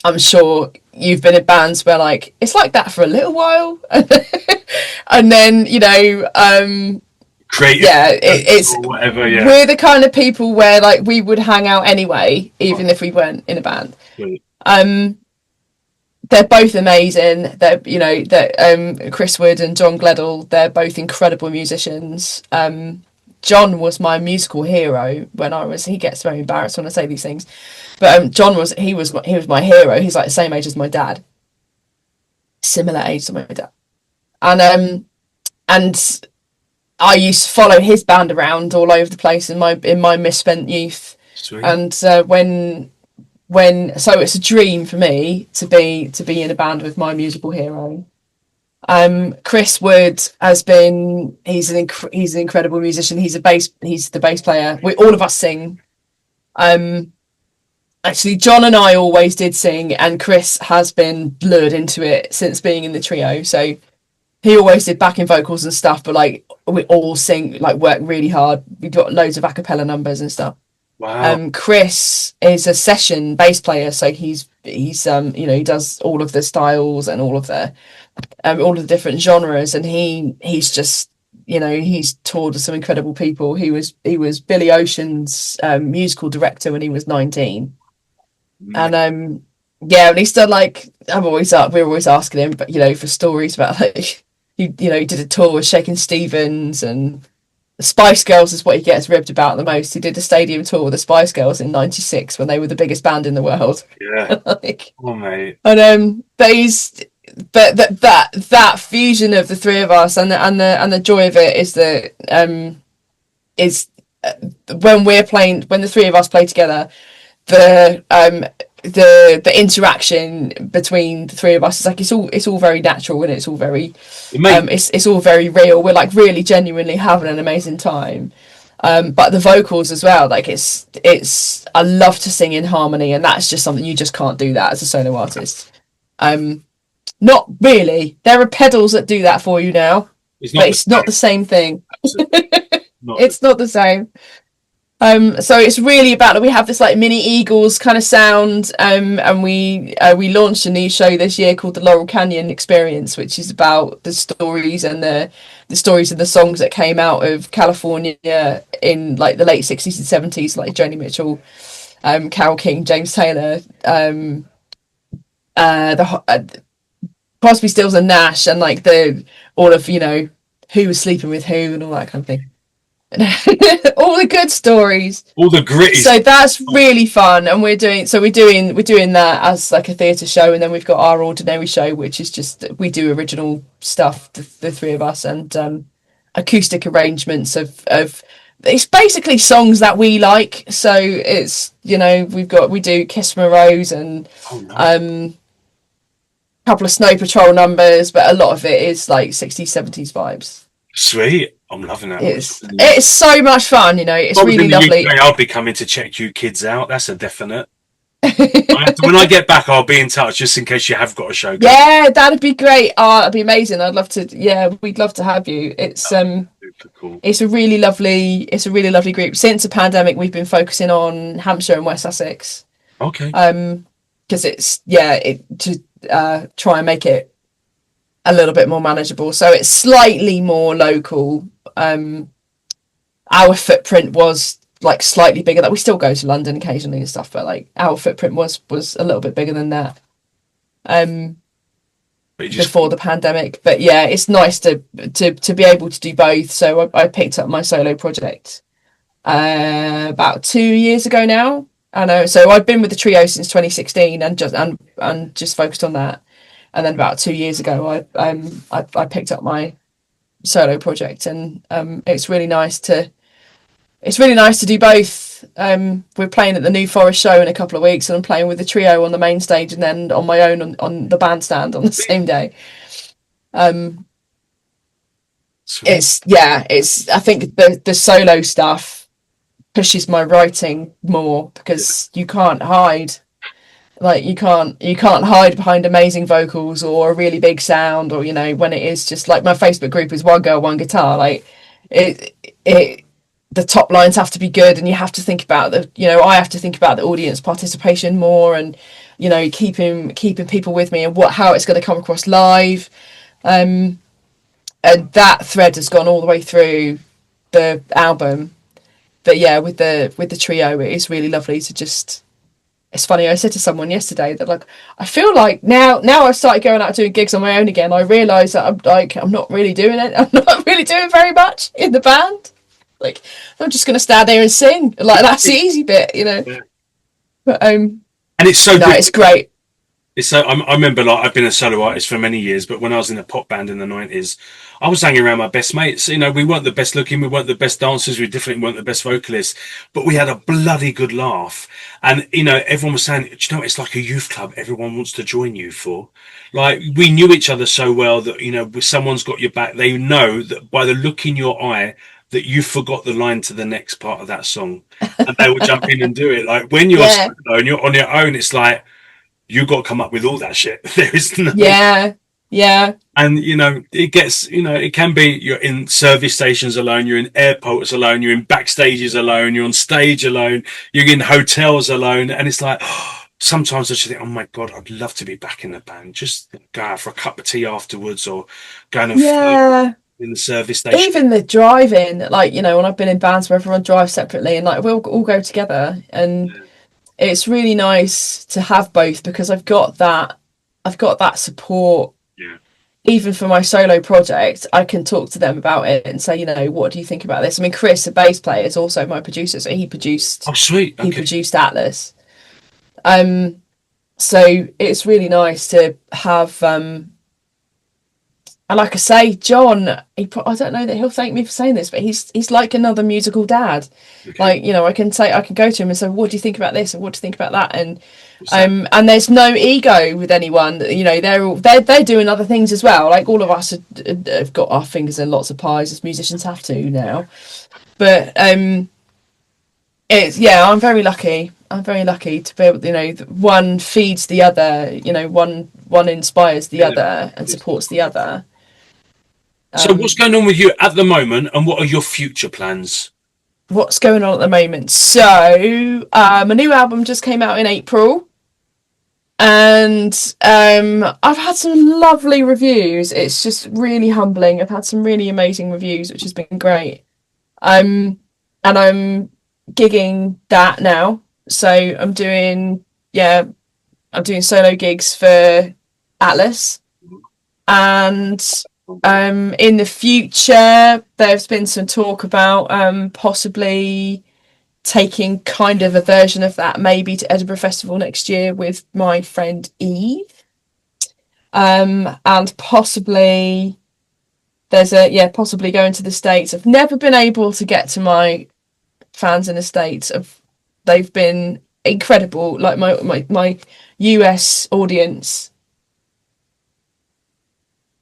I'm sure you've been in bands where, like, it's like that for a little while, and then creative, it's or whatever. We're the kind of people where, like, we would hang out anyway, even if we weren't in a band. They're both amazing. They're Chris Wood and John Gledall. They're both incredible musicians. John was my musical hero when he gets very embarrassed when I say these things, but John was my hero. He's like the same age as my dad, similar age to my dad, and I used to follow his band around all over the place in my misspent youth. Sweet. And so it's a dream for me to be in a band with my musical hero. Chris Wood he's an incredible musician. He's the bass player. All of us sing. Actually, John and I always did sing, and Chris has been lured into it since being in the trio. So he always did backing vocals and stuff, but, like, we all sing, like, work really hard. We've got loads of a cappella numbers and stuff. Wow. Chris is a session bass player, so he does all of the styles and all of the different genres, and he's just, he's toured with some incredible people. He was Billy Ocean's musical director when he was 19. And and he's done, like, we're always asking him, but for stories about, like, he did a tour with Shakin' Stevens, and the Spice Girls is what he gets ribbed about the most. He did a stadium tour with the Spice Girls in '96 when they were the biggest band in the world. Yeah. Like, oh, mate. And but that fusion of the three of us, and the joy of it is that when the three of us play together, the interaction between the three of us is like, it's all very natural, and it's all very it's all very real. We're, like, really genuinely having an amazing time. But the vocals as well, like, it's I love to sing in harmony, and that's just something you just can't do that as a solo artist. Not really. There are pedals that do that for you now, but it's not the same thing. It's not the same. So it's really about that we have this, like, mini Eagles kind of sound, and we launched a new show this year called the Laurel Canyon Experience, which is about the stories and the songs that came out of California in, like, the late 60s and 70s, like Joni Mitchell, Carole King, James Taylor, Crosby, Stills and Nash, and like all of who was sleeping with who and all that kind of thing. All the good stories, all the gritty. So that's really fun, and we're doing that as like a theatre show, and then we've got our ordinary show, which is just we do original stuff, the three of us, and acoustic arrangements of it's basically songs that we like. So it's we do Kiss from a Rose and couple of Snow Patrol numbers, but a lot of it is like 60s 70s vibes. Sweet. I'm loving that. It's so much fun, it's really lovely. I'll be coming to check you kids out. That's a definite. When I get back, I'll be in touch just in case you have got a show going. Yeah, that'd be great. That'd be amazing. I'd love to. Yeah, we'd love to have you. It's super cool. It's a really lovely group. Since the pandemic, we've been focusing on Hampshire and West Sussex. Okay. Because it's to try and make it a little bit more manageable. So it's slightly more local. Our footprint was like slightly bigger. That we still go to London occasionally and stuff, but like our footprint was a little bit bigger than that. Before the pandemic, but yeah, it's nice to be able to do both. So I picked up my solo project about 2 years ago now. I know. So I've been with the trio since 2016 and just focused on that. And then about 2 years ago, I picked up my solo project, and it's really nice to do both. We're playing at the New Forest show in a couple of weeks, and I'm playing with the trio on the main stage, and then on my own on the bandstand on the same day. It's I think the solo stuff pushes my writing more because you can't hide. Like you can't hide behind amazing vocals or a really big sound, or when it is just like my Facebook group is one girl, one guitar. Like the top lines have to be good, and you have to think about I have to think about the audience participation more, and keeping people with me and how it's going to come across live. And that thread has gone all the way through the album. But yeah, with the trio, it is really lovely to just. It's funny, I said to someone yesterday that like I feel like now I've started going out doing gigs on my own again, I realise that I'm not really doing it. I'm not really doing very much in the band. Like I'm just gonna stand there and sing. Like that's the easy bit, Yeah. But and it's so no, it's great. It's so I remember like I've been a solo artist for many years, but when I was in a pop band in the 90s, I was hanging around my best mates. We weren't the best looking, we weren't the best dancers, we definitely weren't the best vocalists, but we had a bloody good laugh. And everyone was saying, it's like a youth club everyone wants to join you for. Like we knew each other so well that if someone's got your back, they know that by the look in your eye that you forgot the line to the next part of that song, and they will jump in and do it. Like when you're solo and you're on your own, it's like you got to come up with all that shit. There is no and it gets it can be you're in service stations alone, you're in airports alone, you're in backstages alone, you're on stage alone, you're in hotels alone, and it's like sometimes I just think, oh my god, I'd love to be back in the band, just go out for a cup of tea afterwards, or going and in the service station. Even the driving, like when I've been in bands where everyone drives separately and like we'll all go together, and it's really nice to have both because I've got that support. Even for my solo project, I can talk to them about it and say, what do you think about this? I mean, Chris, the bass player, is also my producer, so he produced. Oh, sweet! Okay. He produced Atlas. So it's really nice to have. And like I say, John, I don't know that he'll thank me for saying this, but he's like another musical dad. Okay. Like I can go to him and say, what do you think about this, and what do you think about that? And there's no ego with anyone. They're doing other things as well. Like all of us have got our fingers in lots of pies, as musicians have to now. But it's I'm very lucky. I'm very lucky to be able. One feeds the other. One inspires the other and supports the other. So what's going on with you at the moment, and what are your future plans? What's going on at the moment? So my new album just came out in April, and I've had some lovely reviews. It's just really humbling. I've had some really amazing reviews, which has been great. And I'm gigging that now. So I'm doing solo gigs for Atlas, and in the future there's been some talk about possibly taking kind of a version of that maybe to Edinburgh Festival next year with my friend Eve, and possibly possibly going to the States. I've never been able to get to my fans in the States. They've been incredible. Like my US audience.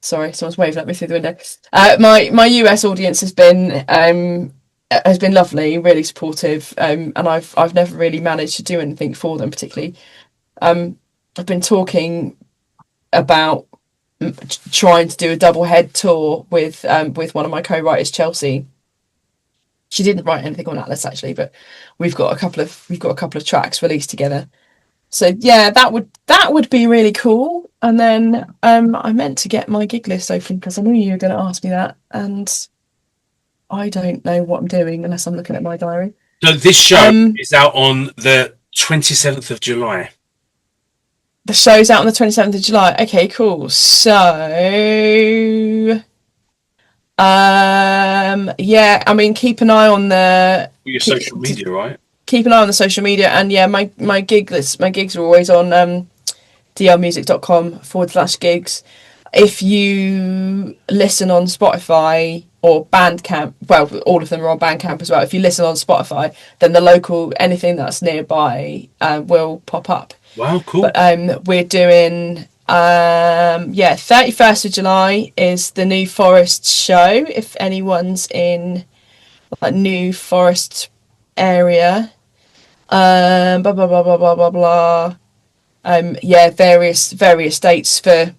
Sorry, someone's waving at me through the window. My US audience has been lovely, really supportive, and I've never really managed to do anything for them particularly. I've been talking about trying to do a double head tour with one of my co-writers, Chelsea. She didn't write anything on Atlas actually, but we've got a couple of tracks released together. So yeah, that would be really cool. And then I meant to get my gig list open because I knew you were going to ask me that, and I don't know what I'm doing unless I'm looking at my diary. So this show is out on the 27th of July. The show's out on the 27th of July. Okay, cool. So yeah, I mean, keep an eye on your social media, right? Keep an eye on the social media, and yeah, my gigs are always on diellemusicuk.com/gigs. If you listen on Spotify or Bandcamp, well, all of them are on Bandcamp as well. If you listen on Spotify, then the local, anything that's nearby will pop up. Wow, cool. But we're doing 31st of July is the New Forest show. If anyone's in like New Forest area, blah blah blah blah blah blah blah. Various dates for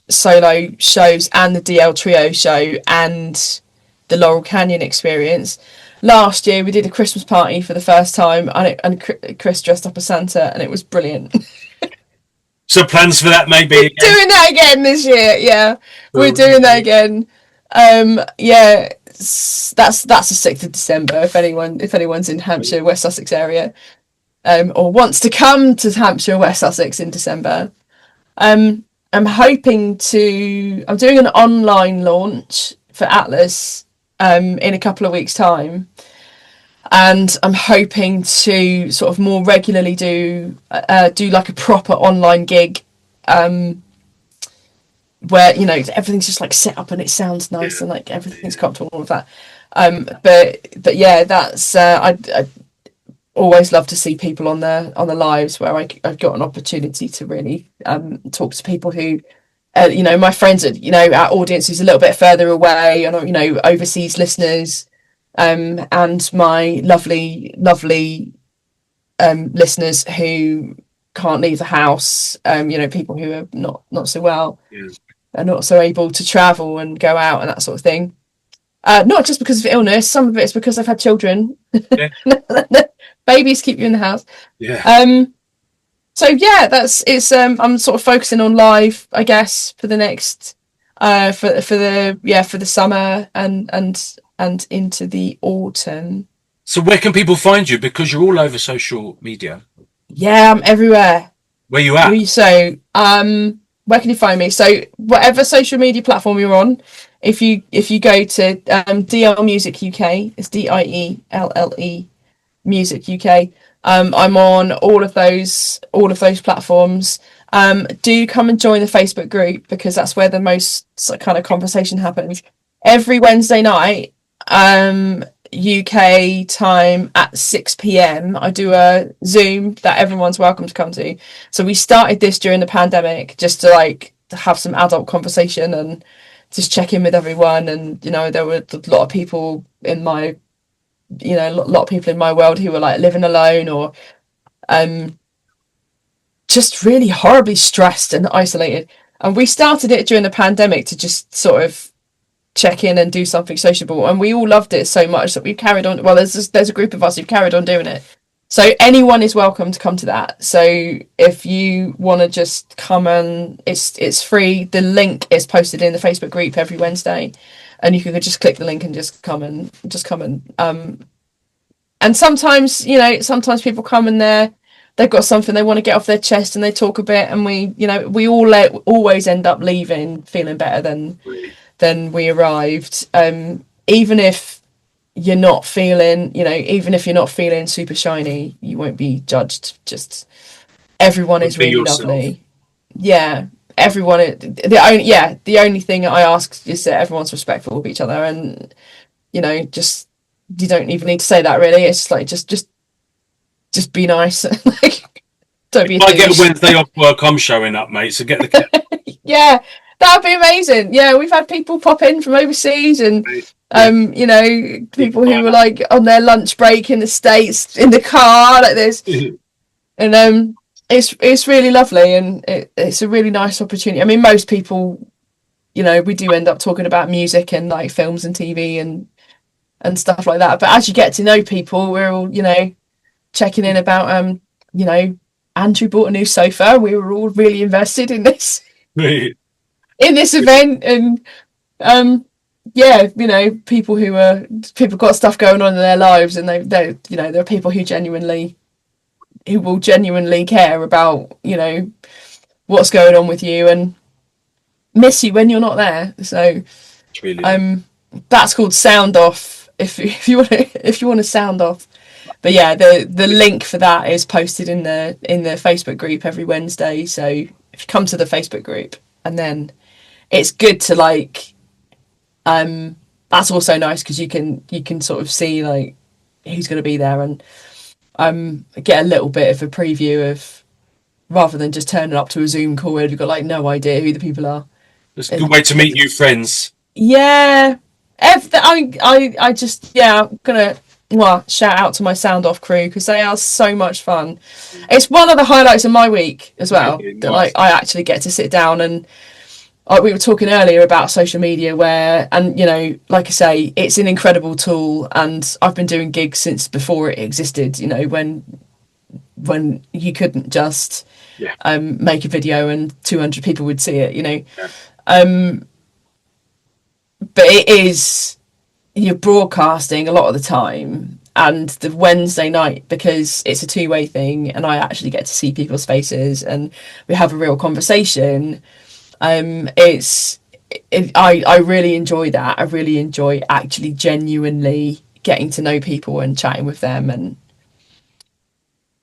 solo shows and the DiElle trio show and the Laurel Canyon experience. Last year we did a Christmas party for the first time, and Chris dressed up as Santa, and it was brilliant. So plans for that maybe doing that again this year. Yeah, we're doing that again. That's the 6th of December. If anyone's in Hampshire, West Sussex area, or wants to come to Hampshire, West Sussex in December, I'm doing an online launch for Atlas in a couple of weeks' time, and I'm hoping to sort of more regularly do like a proper online gig, where everything's just like set up and it sounds nice and like everything's comfortable and all of that. But yeah, that's I always love to see people on the lives where I've got an opportunity to really talk to people who. My friends, our audience is a little bit further away, and overseas listeners, and my lovely listeners who can't leave the house. People who are not so well, are not so able to travel and go out and that sort of thing. Not just because of illness. Some of it is because I've had children. Yeah. Babies keep you in the house. Yeah. So yeah, I'm sort of focusing on live, I guess, for the next for the summer and into the autumn. So where can people find you? Because you're all over social media. Yeah, I'm everywhere. Where you at? So where can you find me? So whatever social media platform you're on, if you go to DiElle Music UK, it's DiElle Music UK. I'm on all of those platforms. Do come and join the Facebook group, because that's where the most kind of conversation happens. Every Wednesday night, UK time at 6 p.m, I do a Zoom that everyone's welcome to come to. So we started this during the pandemic just to have some adult conversation and just check in with everyone. And there were a lot of people in my world who were living alone or just really horribly stressed and isolated. And we started it during the pandemic to just sort of check in and do something sociable, and we all loved it so much that we've carried on. Well, there's a group of us who've carried on doing it, so anyone is welcome to come to that. So if you want to just come, and it's free. The link is posted in the Facebook group every Wednesday, and you can just click the link and just come and and sometimes sometimes people come and they've got something they want to get off their chest and they talk a bit, and we always end up leaving feeling better than we arrived. Even if you're not feeling super shiny, you won't be judged. Just everyone is really lovely. Yeah, everyone. The only thing I ask is that everyone's respectful of each other, and just you don't even need to say that really. It's like just be nice. Like, don't be. If I get a Wednesday off work, I'm showing up, mate. So get the yeah, that'd be amazing. Yeah, we've had people pop in from overseas, and people who were like on their lunch break in the States in the car like this, and it's really lovely, and it's a really nice opportunity. I mean, most people, we do end up talking about music and like films and TV and stuff like that. But as you get to know people, we're all checking in about Andrew bought a new sofa. We were all really invested in this in this event, and people got stuff going on in their lives, and they there are people who will genuinely care about what's going on with you and miss you when you're not there. So really that's called sound off if you want to sound off. But yeah, the link for that is posted in the Facebook group every Wednesday. So if you come to the Facebook group, and then it's good to that's also nice because you can sort of see like who's going to be there, and get a little bit of a preview of, rather than just turning up to a Zoom call where you've got like no idea who the people are. It's a good way to meet new friends. Yeah, I'm gonna shout out to my sound off crew because they are so much fun. It's one of the highlights of my week as well. Nice. That like I actually get to sit down and we were talking earlier about social media like I say, it's an incredible tool, and I've been doing gigs since before it existed, when you couldn't just make a video and 200 people would see it, but it is, you're broadcasting a lot of the time, and the Wednesday night, because it's a two-way thing and I actually get to see people's faces and we have a real conversation. I really enjoy that. I really enjoy actually genuinely getting to know people and chatting with them and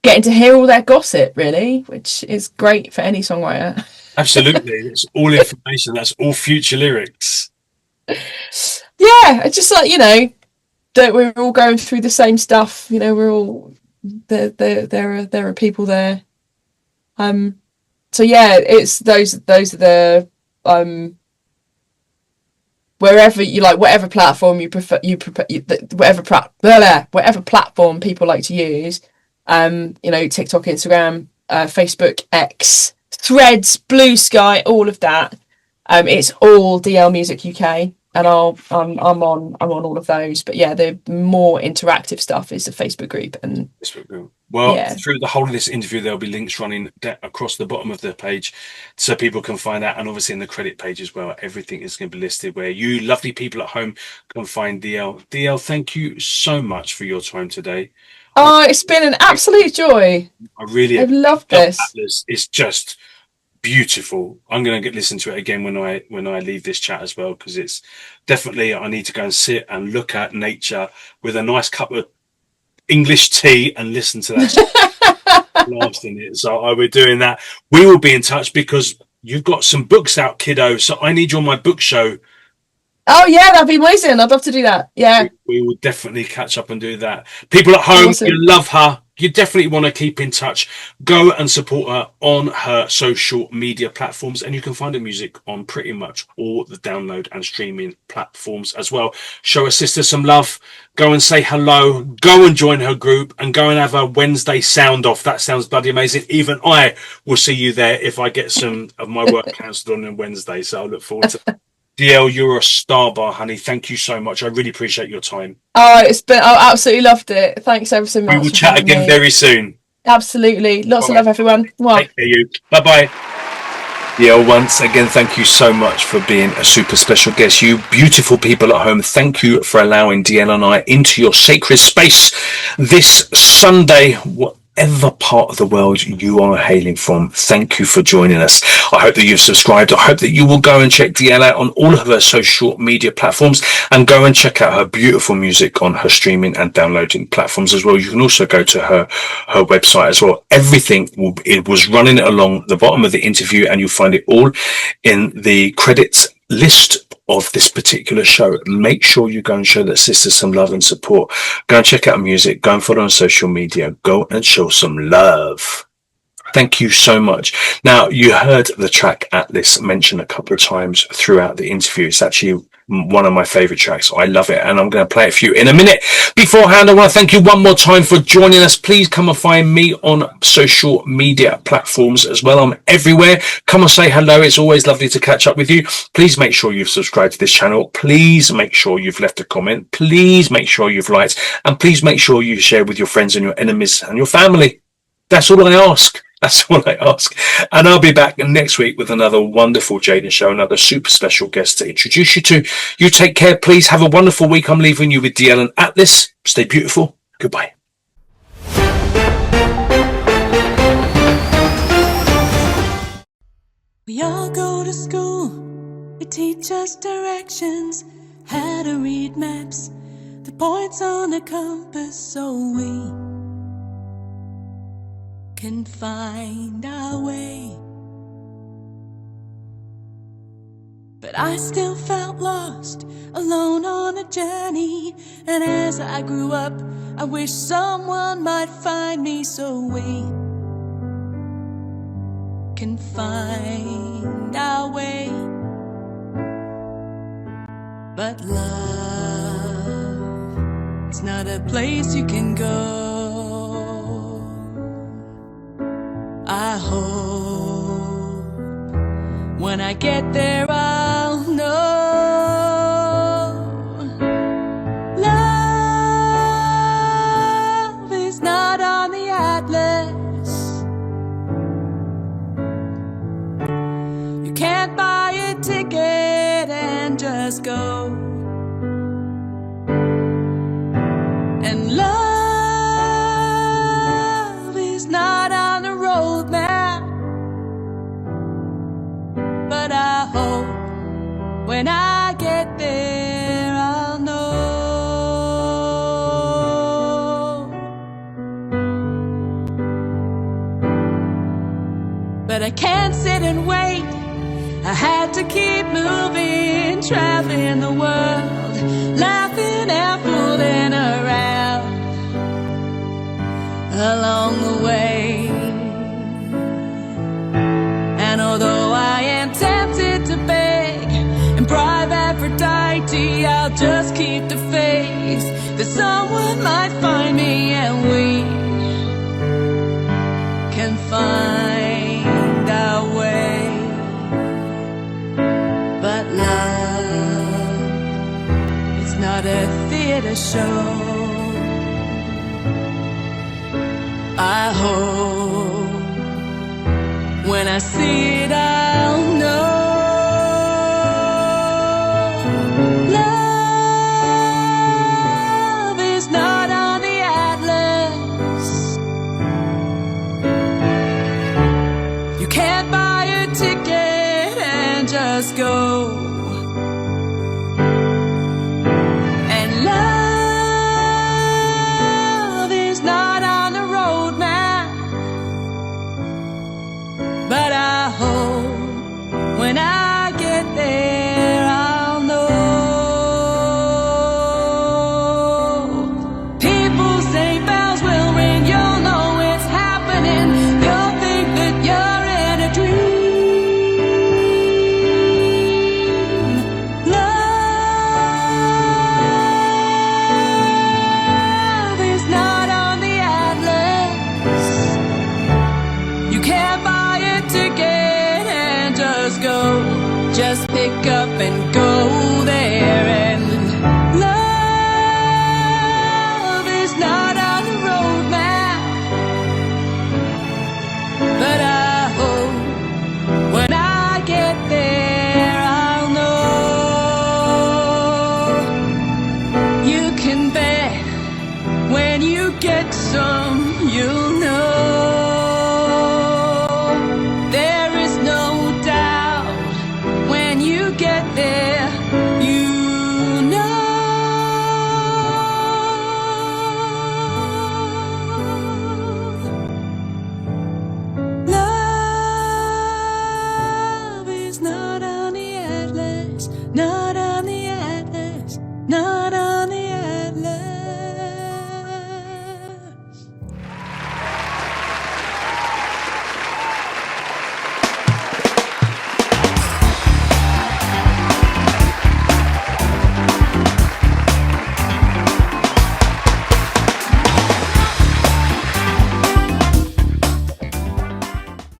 getting to hear all their gossip, really, which is great for any songwriter. Absolutely. It's all information. That's all future lyrics. Yeah, it's just like, that we're all going through the same stuff. We're all there are people there. So yeah, it's those are the wherever you like, whatever platform you prefer, whatever platform people like to use. TikTok, Instagram, Facebook, X, Threads, Blue Sky, all of that. It's all DiElle Music UK, and I'm on all of those. But yeah, the more interactive stuff is the Facebook group and. Well, through the whole of this interview, there'll be links running across the bottom of the page so people can find out. And obviously in the credit page as well, everything is going to be listed where you lovely people at home can find DiElle. DiElle, thank you so much for your time today. Oh, it's been an absolute joy. I've loved this. Atlas. It's just beautiful. I'm going to listen to it again when I leave this chat as well, because it's definitely, I need to go and sit and look at nature with a nice cup of English tea and listen to that last in it. So I will be doing that. We will be in touch because you've got some books out, kiddo. So I need you on my book show. Oh yeah, that'd be amazing. I'd love to do that. Yeah, we will definitely catch up and do that. People at home, awesome. You love her. You definitely want to keep in touch. Go and support her on her social media platforms, and you can find her music on pretty much all the download and streaming platforms as well. Show her sister some love. Go and say hello. Go and join her group, and go and have a Wednesday sound off. That sounds bloody amazing. Even I will see you there if I get some of my work cancelled on a Wednesday. So I look forward to that. DiElle, you're a star bar, honey. Thank you so much. I really appreciate your time. Oh, I absolutely loved it. Thanks ever so much. We will chat again very soon. Absolutely. Lots of love, everyone. Take care, you. Bye-bye. Yeah, once again, thank you so much for being a super special guest. You beautiful people at home, thank you for allowing DiElle and I into your sacred space this Sunday, whatever part of the world you are hailing from. Thank you for joining us. I hope that you've subscribed. I hope that you will go and check DiElle out on all of her social media platforms and go and check out her beautiful music on her streaming and downloading platforms as well. You can also go to her website as well. Everything it was running along the bottom of the interview, and you'll find it all in the credits list of this particular show. Make sure you go and show that sister some love and support. Go and check out her music. Go and follow on social media. Go and show some love. Thank you so much. Now, you heard the track Atlas mentioned a couple of times throughout the interview. It's actually one of my favorite tracks. I love it, and I'm going to play it for you in a minute. Beforehand, I want to thank you one more time for joining us. Please come and find me on social media platforms as well. I'm everywhere. Come and say hello. It's always lovely to catch up with you. Please make sure you've subscribed to this channel. Please make sure you've left a comment. Please make sure you've liked, and please make sure you share with your friends and your enemies and your family. That's all I ask. That's all I ask. And I'll be back next week with another wonderful Jaden show, another super special guest to introduce you to. You take care, please. Have a wonderful week. I'm leaving you with DiElle and Atlas. Stay beautiful. Goodbye. We all go to school. They teach us directions, how to read maps, the points on a compass, so we can find our way. But I still felt lost, alone on a journey. And as I grew up, I wish someone might find me, so we can find our way. But love, it's not a place you can go. I hope when I get there I'll know love is not on the atlas. You can't buy a ticket and just go. And love is not on the road map. But I hope when I get there I'll know. But I can't sit and wait. I had to keep moving, traveling the world, laughing and fooling around along the way. And although I am tempted to beg and bribe Aphrodite, I'll just keep the faith that someone might find me and we can find our way. But love, it's not a theater show. I hope when I see it I'll know love is not on the atlas. You can't buy a ticket and just go. And love is not on the road map. But I hope when I get there I'll know. People say bells will ring, you'll know it's happening. You'll think that you're in a dream. Love is not on the atlas. You can't buy ticket and just go. Just pick up and go.